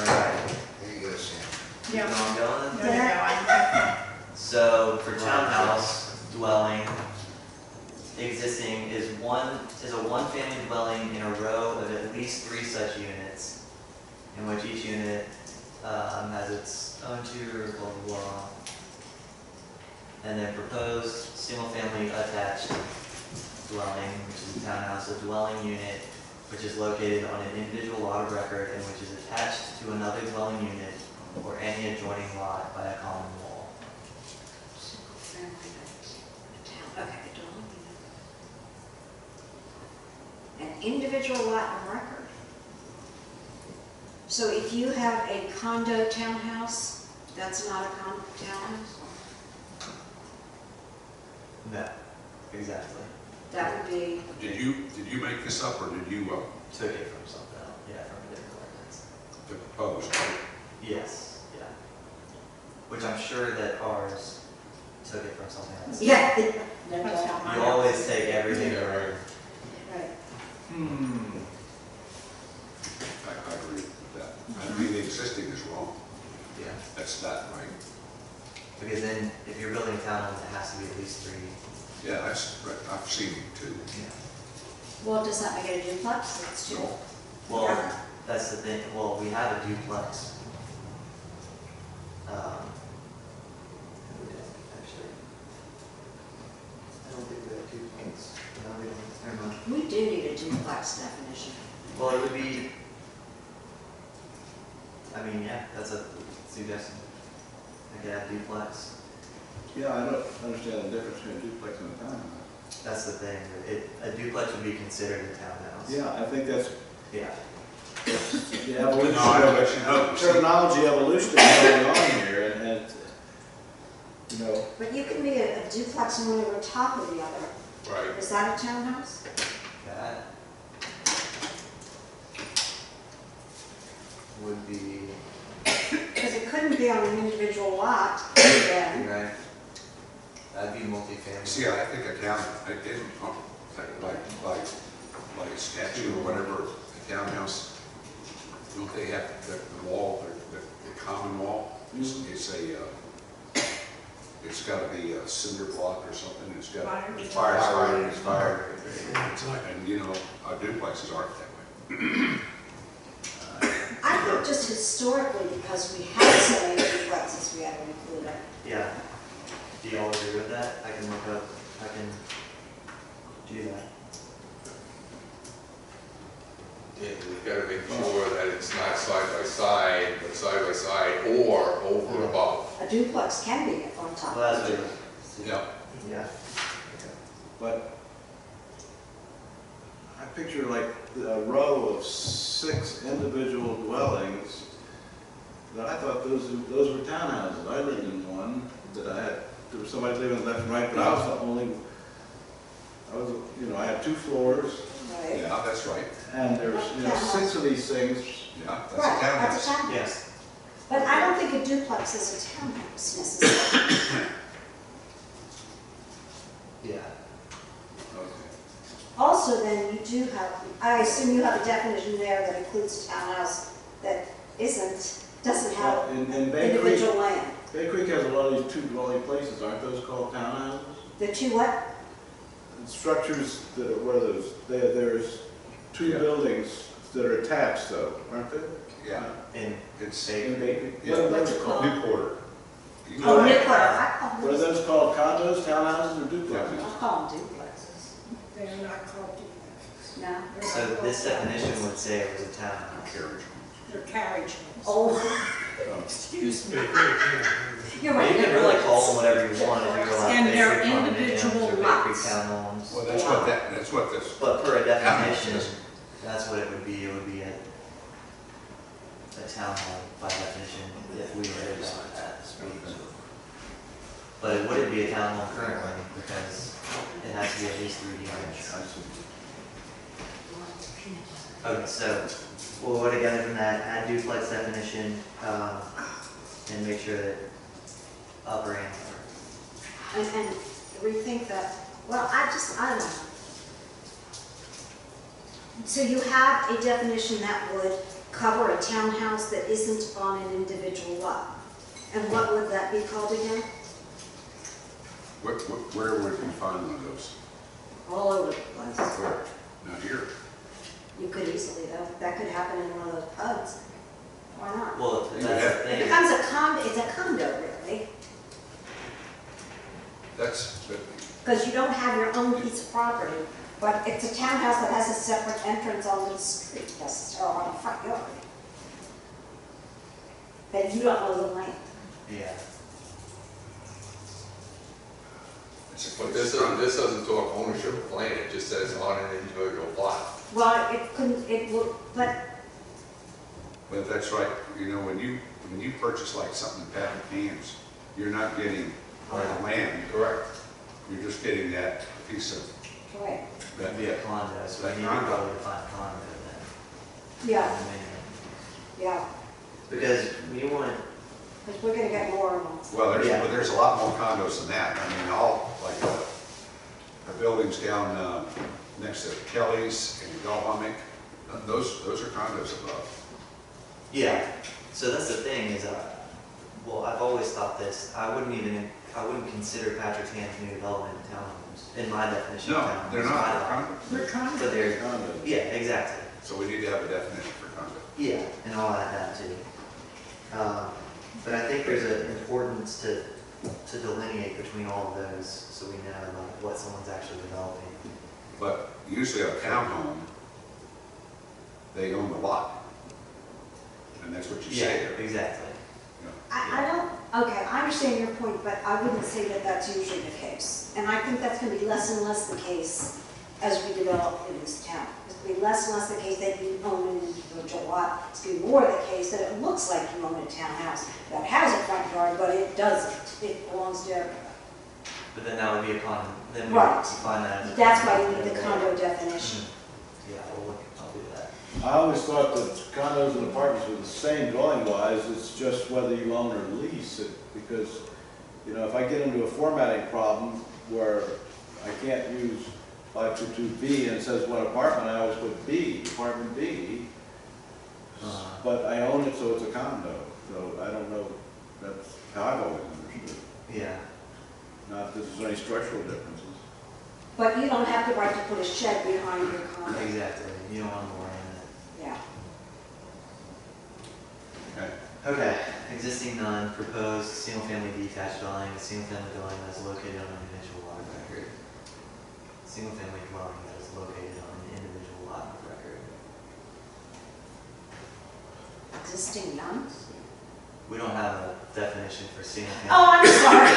right. There you go, Sam. Keep on going. no, I So for townhouse dwelling, existing is a one-family dwelling in a row of at least 3 such units, in which each unit has its own interior, blah, blah, blah. and then proposed single-family attached dwelling, which is a townhouse, a dwelling unit, which is located on an individual lot of record and which is attached to another dwelling unit or any adjoining lot by a common wall. Okay, an individual lot of record. So if you have a condo townhouse, that's not a townhouse? No, exactly. That would be, Did you make this up, or did you, Took it from something else, yeah, from a different ordinance. the proposed, right? Yes, yeah. Which I'm sure that ours took it from something else. yeah. That's how You mine always is. take everything from Right. I agree with that. I mean, the existing is wrong. Yeah. That's not right. Because then, if you're building a townhome, it has to be at least 3. Yeah, that's right. I've seen it too. Yeah. Well, does that make it a duplex? It's two. No. Well, Yeah. that's the thing, well, we have a duplex. Who did, actually? I don't think we have duplex. No, we don't, never mind. We do need a duplex definition. Well, it would be, I mean, yeah, that's a suggestion. I could have duplex. Yeah, I don't understand the difference between a duplex and a townhouse. That's the thing, a duplex would be considered a townhouse. Yeah, I think that's Yeah. the evolution, No, I don't actually know. terminology evolution going on here, and, you know, But you can be a duplex one over top of the other. Right. Is that a townhouse? That would be, Because it couldn't be on an individual lot, then. right, that'd be multifamily. See, I think a town, I didn't, like a statue or whatever, a townhouse, don't they have the wall, the common wall? It's it's gotta be a cinder block or something, it's got. Fire. And, you know, our duplexes aren't that way. I think just historically, because we have so many duplexes, we have to include it. Yeah. Do you all agree with that? I can look up, I can do that. Yeah, we've got to make sure that it's not side by side, but side by side or over and above. A duplex can be on top. Well, that's what, Yeah. yeah. but I picture like a row of 6 individual dwellings that I thought those were townhouses. I lived in one that I had, there was somebody living left and right, but I was the only, I had 2 floors, Right. Yeah, that's right. and there's, 6 of these things. Yeah, that's a Right, townhouse. that's a townhouse. Yes. But I don't think a duplex is a townhouse necessarily. Yeah. Okay. Also, then you do have, I assume you have a definition there that includes a townhouse that doesn't have Well, in Bay Creek, individual land. Bay Creek has a lot of these 2 dwelling places, aren't those called townhouses? The two what? Structures that are, where there's 2 buildings that are attached though, aren't there? Yeah, In it's In Bay Creek? Yeah. What are those called? Newport. You Oh, know that? Newport, I call What are them, those called, condos, townhouses, or duplexes? I call them duplexes. They're not called duplexes. No? They're So not called this definition townhouses. would say it was a townhouse. Carriage. They're carriage homes. Oh, excuse me. Great, great, yeah. You're Well, right. you can really call them whatever you want if you were like And they're Bay Creek condominiums individual or Bay Creek lots. townhomes. Well, that's what this. But per a definition, Townhouse. that's what it would be a townhome by definition if we were to adopt that. But it wouldn't be a townhome currently because it has to be at least 3 units. Okay, so we'll go together from that, add duplex definition, and make sure that upper and lower. And rethink that, well, I don't know. So you have a definition that would cover a townhouse that isn't on an individual lot. And what would that be called again? Where would we find one of those? All over the place. Where? Not here. You could easily, that could happen in one of those PUDs. Why not? Well, that's the It thing. becomes it's a condo really. That's, Because you don't have your own piece of property, but it's a townhouse that has a separate entrance on the street, yes, or on the front yard. But you don't know the land. Yeah. But this doesn't talk ownership of land, it just says on an individual lot. Well, it couldn't, it will, but but that's right, you know, when you purchase like something in patent hands, you're not getting the land, Correct. you're just getting that piece of, right, that, It'd be a condo, so we That need to condo. probably define condo then. yeah, Condominium. yeah, Because we want, because we're gonna get more of them. well, Yeah. there's a lot more condos than that. I mean, all, like, the buildings down, next to Kelly's and Galvamic, those are condos above. yeah, so that's the thing is, well, I've always thought this, I wouldn't consider Patrick's Hand's new development townhomes, in my definition of No, townhomes. they're not, they're condos. They're condos. But they're, Condos. yeah, exactly. So we need to have a definition for condo. Yeah, and I'll add that too. But I think there's an importance to delineate between all of those, so we know like what someone's actually developing. But usually a townhome, they own the lot. And that's what you say Yeah, there. exactly. I don't, okay, I understand your point, but I wouldn't say that that's usually the case. And I think that's gonna be less and less the case as we develop in this town. It's gonna be less and less the case that you own an individual lot. It's gonna be more the case that it looks like you own a townhouse that has a front yard, but it doesn't. It belongs to everybody. But then that would be a condo, then we Right. would define that as a That's why condo. you need the condo definition. Yeah, I'll do that. I always thought that condos and apartments were the same dwelling wise, it's just whether you own or lease it. Because, you know, if I get into a formatting problem where I can't use 522B and it says what apartment, I always put B, apartment B. But I own it, so it's a condo. So I don't know, that's how I've always understood. Yeah, Not that there's any structural differences. But you don't have the right to put a shed behind your condo. exactly. You don't want more in Yeah. Okay. it. Okay, existing none, proposed single-family detached dwelling, a single-family dwelling that is located on an individual lot of record. Single-family dwelling that is located on an individual lot of record. Existing none? We don't have a definition for single-family. Oh, I'm sorry.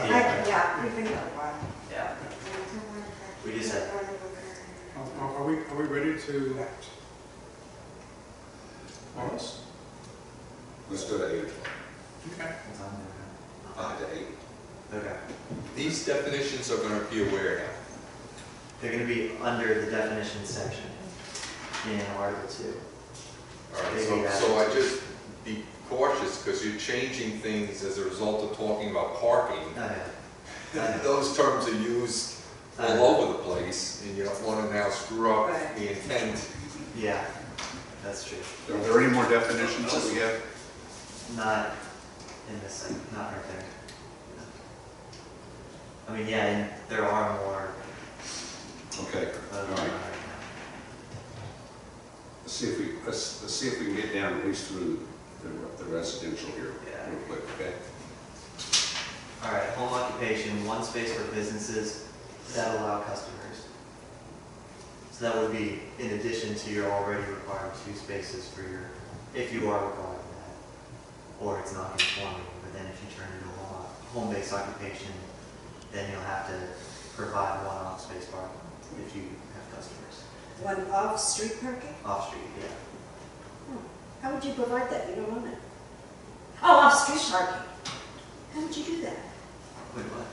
Yeah. Yeah, we've been here a while. Yeah, we just have, Are we ready to? Pause? Let's go to 8 o'clock. Okay. what's on there? 5 to 8. Okay. These definitions are gonna appear where now? They're gonna be under the definition section in Article 2. All right, Maybe that. so I just be cautious, because you're changing things as a result of talking about parking. Okay. Those terms are used all over the place, and you don't want to now screw up Right. the intent. Yeah, that's true. Are there any more definitions that we have? Not in this, not right there. I mean, yeah, and there are more Okay, all proposed right. right now. Let's see if we can get down at least through the residential here Yeah. real quick, okay? All right, home occupation, one space for businesses that allow customers. So that would be in addition to your already required 2 spaces for your, if you are requiring that, or it's not conforming, but then if you turn it into a home-based occupation, then you'll have to provide 1 off-space parking if you have customers. One off-street parking? Off-street, yeah. How would you provide that? You don't own it. Oh, off-street parking. How would you do that? Wait, what?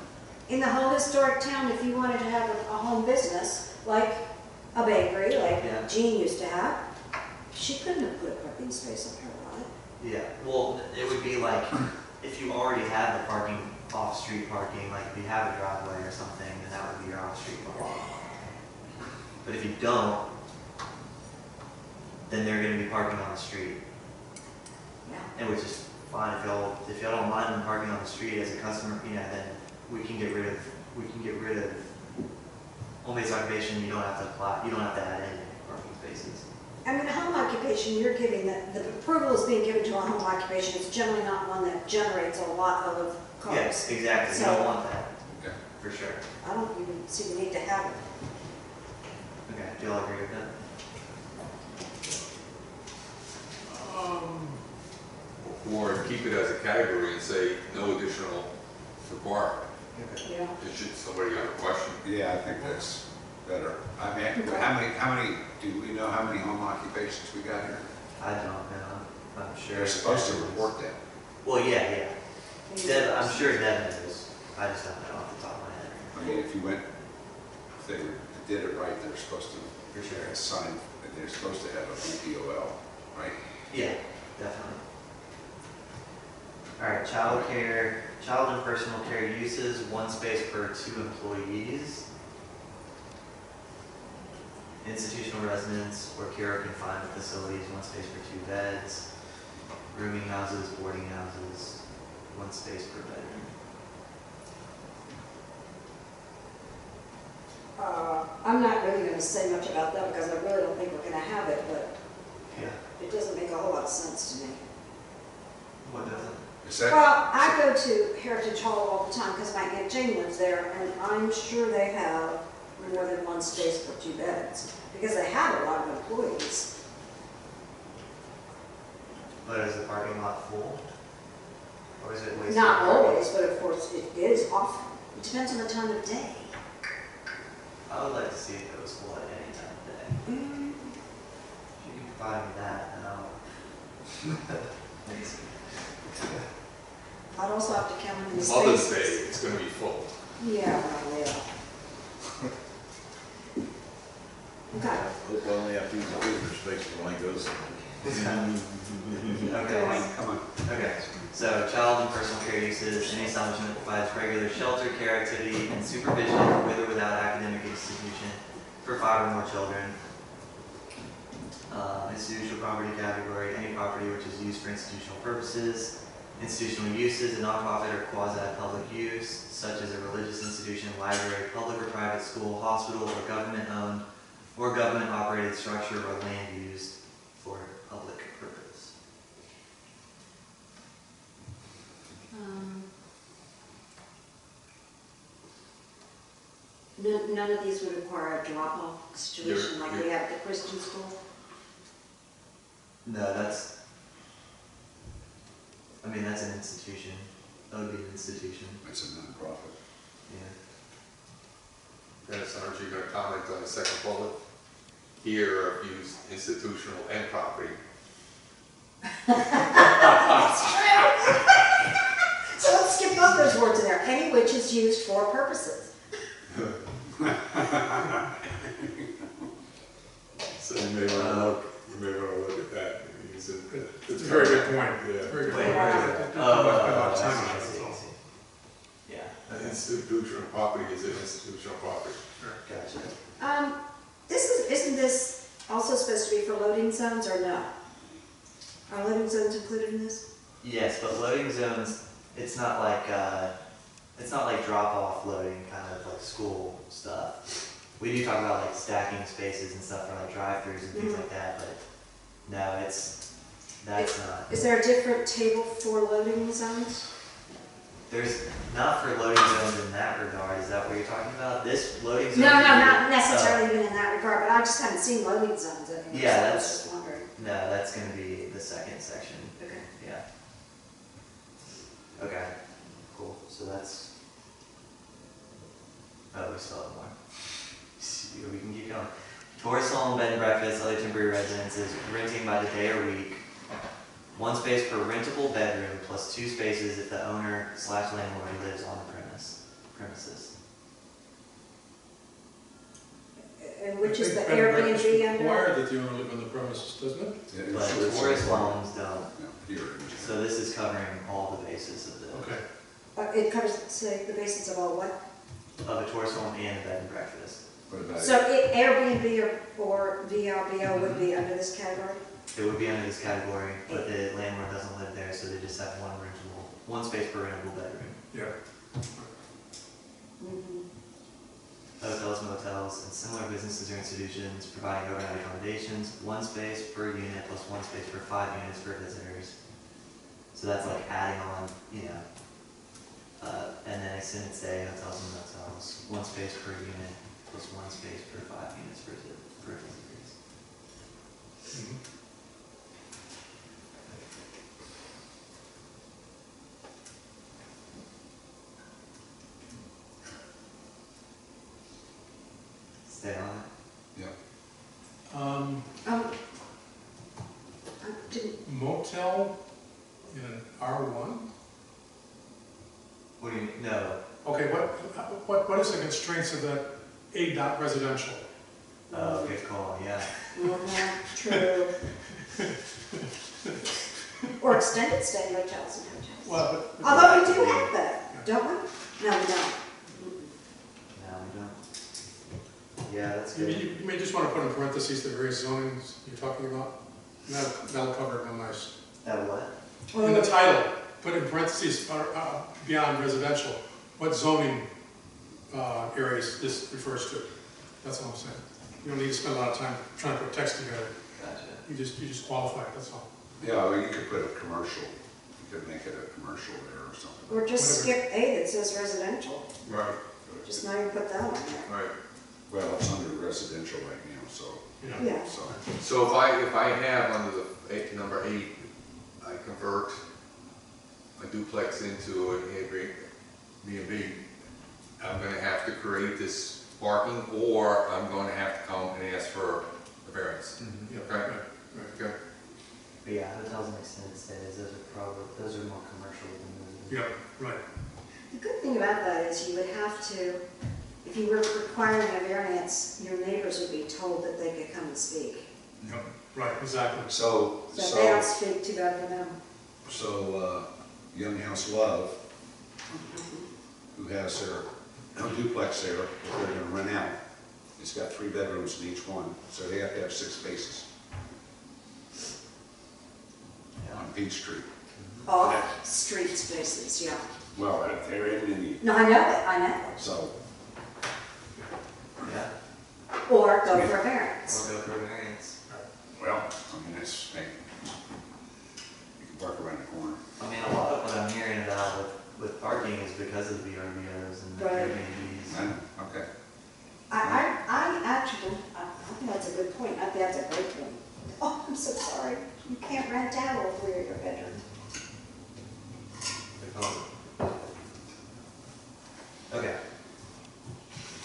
In the whole historic town, if you wanted to have a home business, like a bakery, like Yeah. Jean used to have, she couldn't have put a parking space up her lot. Yeah, well, it would be like, if you already have the parking, off-street parking, like if you have a driveway or something, then that would be your off-street parking. But if you don't, then they're gonna be parking on the street. Yeah. And which is fine, if y'all don't mind them parking on the street as a customer, you know, then we can get rid of home-based occupation, you don't have to apply, you don't have to add in parking spaces. I mean, a home occupation, you're giving, the approval is being given to a home occupation. It's generally not one that generates a lot of cars. Yes, exactly, you So- don't want that. For sure. I don't even see the need to have it. Okay, do you all agree with that? Or keep it as a category and say no additional requirement. Yeah. It should, somebody got a question. Yeah, I think that's better. I mean, Okay. how many, do we know how many home occupations we got here? I don't know. I'm sure. They're supposed to report that. Well, yeah. Deb, I'm sure Deb knows. I just don't know off the top of my head. I mean, if you went, if they did it right, they're supposed to For sure. assign, they're supposed to have a BPOL, right? Yeah, definitely. All right, child and personal care uses, 1 space per 2 employees. Institutional residence or care or confinement facilities, 1 space per 2 beds. Rooming houses, boarding houses, 1 space per bedroom. I'm not really gonna say much about that because I really don't think we're gonna have it, but Yeah. it doesn't make a whole lot of sense to me. What doesn't? Is that? Well, I go to Heritage Hall all the time because my Aunt Jane lives there, and I'm sure they have more than 1 space for 2 beds, because they have a lot of employees. But is the parking lot full? Or is it wasted? Not parking? always, but of course it is often. It depends on the time of day. I would like to see if it was full at any time of day. If you can provide me that, then I'll. I'd also have to count in the Mother's spaces. Day, it's gonna be full. Yeah, well, yeah. Okay. Hope I only have to use the freezer space when I goes. Okay. Come on. Okay, so child and personal care uses, any establishment that provides regular shelter, care activity, and supervision with or without academic institution for 5 or more children. Institutional property category, any property which is used for institutional purposes. Institutional uses, a nonprofit or quasi-public use, such as a religious institution, library, public or private school, hospital, or government-owned or government-operated structure or land used for public purpose. None of these would require a drop-off situation like we have at the Christian school? No, that's an institution. That would be an institution. It's a nonprofit. Yeah. Dennis, aren't you gonna comment on the second bullet? Here, I've used institutional and property. So let's skip both those words in there. Any which is used for purposes. So you may wanna look at that. It's It's a very good point. Yeah. Very good Wait, point. Yeah. About I time see, on I it, see, that's I all. see. Yeah, An institutional property is an institutional property. gotcha. Isn't this also supposed to be for loading zones or no? Are loading zones included in this? Yes, but loading zones, it's not like drop-off loading, kind of like school stuff. We do talk about like stacking spaces and stuff for like drive-throughs and things like that, but no, that's not. Is there a different table for loading zones? There's not for loading zones in that regard. Is that what you're talking about? This loading zone? No, not necessarily even in that regard, but I just haven't seen loading zones anywhere. Yeah, so I was that's- just wondering. No, that's going to be the second section. Okay. Yeah. Okay. Cool. So that's. Oh, we still have more. We can keep going. Tourist home, bed and breakfast, other temporary residences, renting by the day or week. 1 space per rentable bedroom plus 2 spaces if the owner/landlord lives on the premises. And which is the I think bed and breakfast Airbnb under? require that the owner live on the premises, doesn't it? Yeah, But it's- tourist homes don't. No, here. So this is covering all the bases of Okay. It covers, say, the basis of all what? a tourist home and a bed and breakfast. What about So Airbnb or VRBO would be under this category? It would be under this category, but the landlord doesn't live there, so they just have 1 space per rentable bedroom. Yeah. Mhm. Hotels, motels, and similar businesses or institutions providing overnight accommodations, 1 space per unit plus 1 space per 5 units for visitors. So that's like adding on, And then extended stay hotels and motels, 1 space per unit plus 1 space per 5 units for visitors. Mhm. Stay on it. Motel in an R1? What do you mean? No. Okay, what is the constraints of that A dot residential? Good call, yeah. True. Or extended stay hotels and hotels. Well, but. Although we do have that, don't we? No, we don't. No, we don't. Yeah, that's You, good. you may just want to put in parentheses the various zonings you're talking about. And that'll cover it real nice. That what? In the title, put in parentheses beyond residential, what zoning areas this refers to. That's all I'm saying. You don't need to spend a lot of time trying to put text together. Gotcha. You just qualify it, that's all. Yeah, well, you could put a commercial, you could make it a commercial there or something. Or just Whatever. skip A that says residential. Right. Just not even put that on there. Right. Well, it's under residential right now, so, Yeah. so. So if I have under the number 8, I convert a duplex into an Airbnb, I'm gonna have to create this parking, or I'm gonna have to come and ask for a variance. Yeah, Okay. right, right. Okay. But yeah, hotels and extended stays, those are more commercial than Yeah, right. The good thing about that is you would have to, if you were requiring a variance, your neighbors would be told that they could come and speak. Yep, right, exactly. So, So if they don't speak, too bad for them. Young House Love, who has their duplex there, that they're gonna rent out, it's got 3 bedrooms in each one, so they have to have 6 spaces on Peachtree. Off street spaces, yeah. Well, there isn't any, No, I know it, I know. so, Yeah, Or go for a variance. or go for a variance. well, I mean, it's, hey, you can park around the corner. I mean, a lot of what I'm hearing about with parking is because of the VRBOs and the Right. Airbnbs. I know, okay. I actually, I think that's a good point. I think that's a great point. Oh, I'm so sorry. You can't rent out all 3 of your bedrooms. Okay.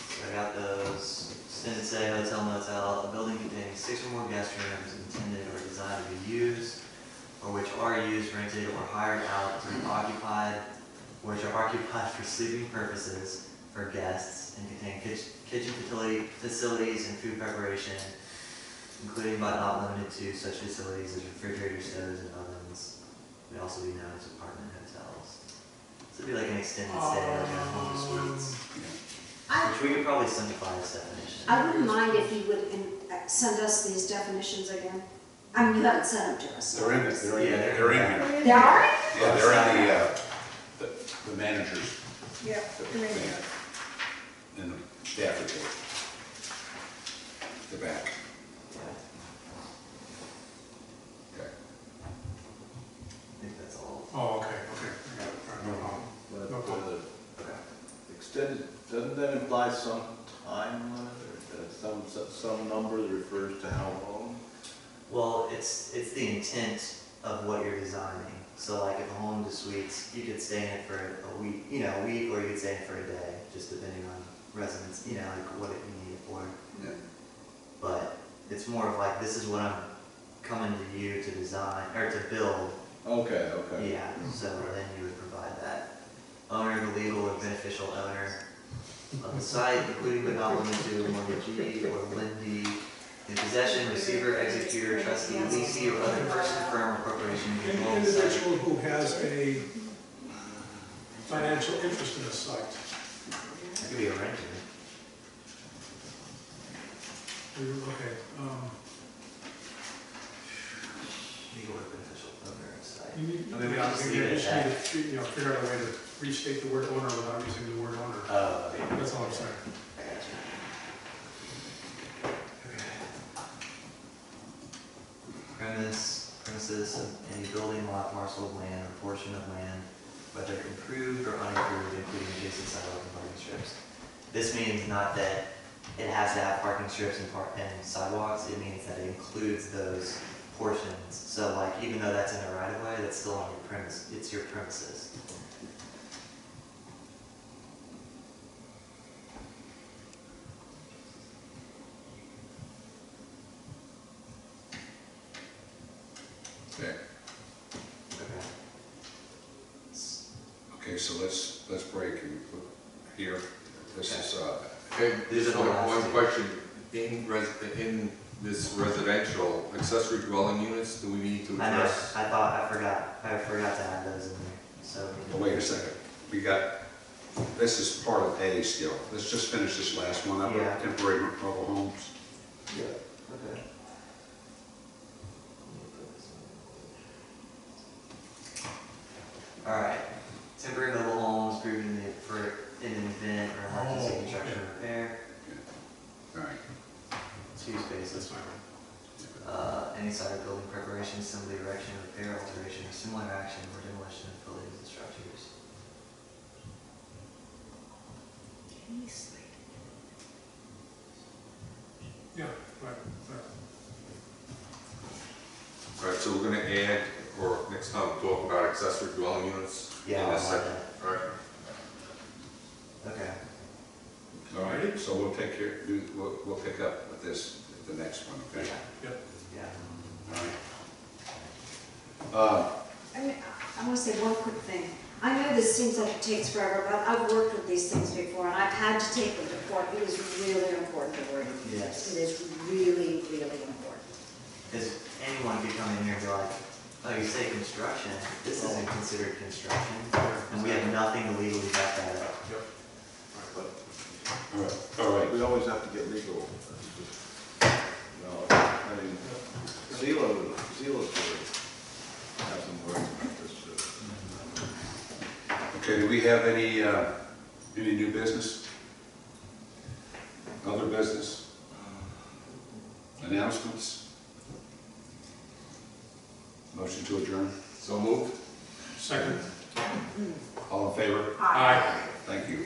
So I got those. Extended stay, hotel, motel, a building containing 6 or more guest rooms intended or designed to be used, or which are used, rented, or hired out to be occupied, which are occupied for sleeping purposes for guests, and contain kitchen facilities and food preparation, including but not limited to such facilities as refrigerators, stoves, and ovens. May also be known as apartment hotels. So it'd be like an extended stay, like a home suites, which we could probably simplify this definition. I wouldn't mind if you would send us these definitions again. I mean, you haven't sent them to us. They're in it, they're in Yeah, it, they're in here. They are? Yeah, they're in the managers, Yeah, come in here. in the staff report. The back, okay. I think that's all. Oh, okay, okay. I got it. All right, no problem. But No problem. extended, doesn't that imply some time limit or some number that refers to how long? Well, it's the intent of what you're designing. So like if a home to suites, you could stay in it for a week, or you could stay in it for a day, just depending on residents, like what it you need it for. Yeah. But it's more of like, this is what I'm coming to you to design, or to build. Okay, okay. Yeah, so then you would provide that. Owner, the legal or beneficial owner of the site, including but not limited to a mortgagee or lendee, in possession, receiver, executor, trustee, leasee, or other person, firm, or corporation Any controlling the site. individual who has a financial interest in the site. It could be a renter. Okay, Legal or beneficial owner of the site. you need, I mean, we obviously you leave it just at need that. to, figure out a way to restate the word owner without using the word owner. Oh, okay. That's all I'm saying. I got you. Premises of any building, lot, parcel of land, or portion of land, whether improved or unimproved, including adjacent sidewalk and parking strips. This means not that it has to have parking strips and sidewalks, it means that it includes those portions. So like, even though that's in a right of way, that's still on your premise, it's your premises. Okay, Okay. okay, so let's break and look here. This is, Okay, These are just the last one two. question. In this residential accessory dwelling units, do we need to I know, address? I forgot to add those in there, so. oh, wait a second. We got, this is part of A still. Let's just finish this last one up, Yeah. temporary mobile homes. Yeah. Okay. All right, temporary mobile homes approved in an event or emergency Oh, construction okay. or repair, All right. 2 spaces. That's fine. Any site or building preparation, assembly, erection, repair, alteration, or similar action or demolition of buildings and structures. Yeah, right, right. All right, so we're gonna add, or next time talk about accessory dwelling units? Yeah, In I'll a add second. that. All right. Okay. All right, so we'll take care, we'll pick up with this, the next one, okay? Yep. Yeah. All right. I mean, I want to say one quick thing. I know this seems like it takes forever, but I've worked with these things before, and I've had to take them to court. It is really important to word. Yes. It is really, really important. Because anyone could come in here and be like, oh, you say construction, this isn't considered construction, and we have nothing to legally back that up. Yep. All right, all right. We always have to get legal. I mean, Zelo's would have some words about this too. Okay, do we have any new business? Other business? Announcements? Motion to adjourn? So moved? Second. All in favor? Aye. Thank you.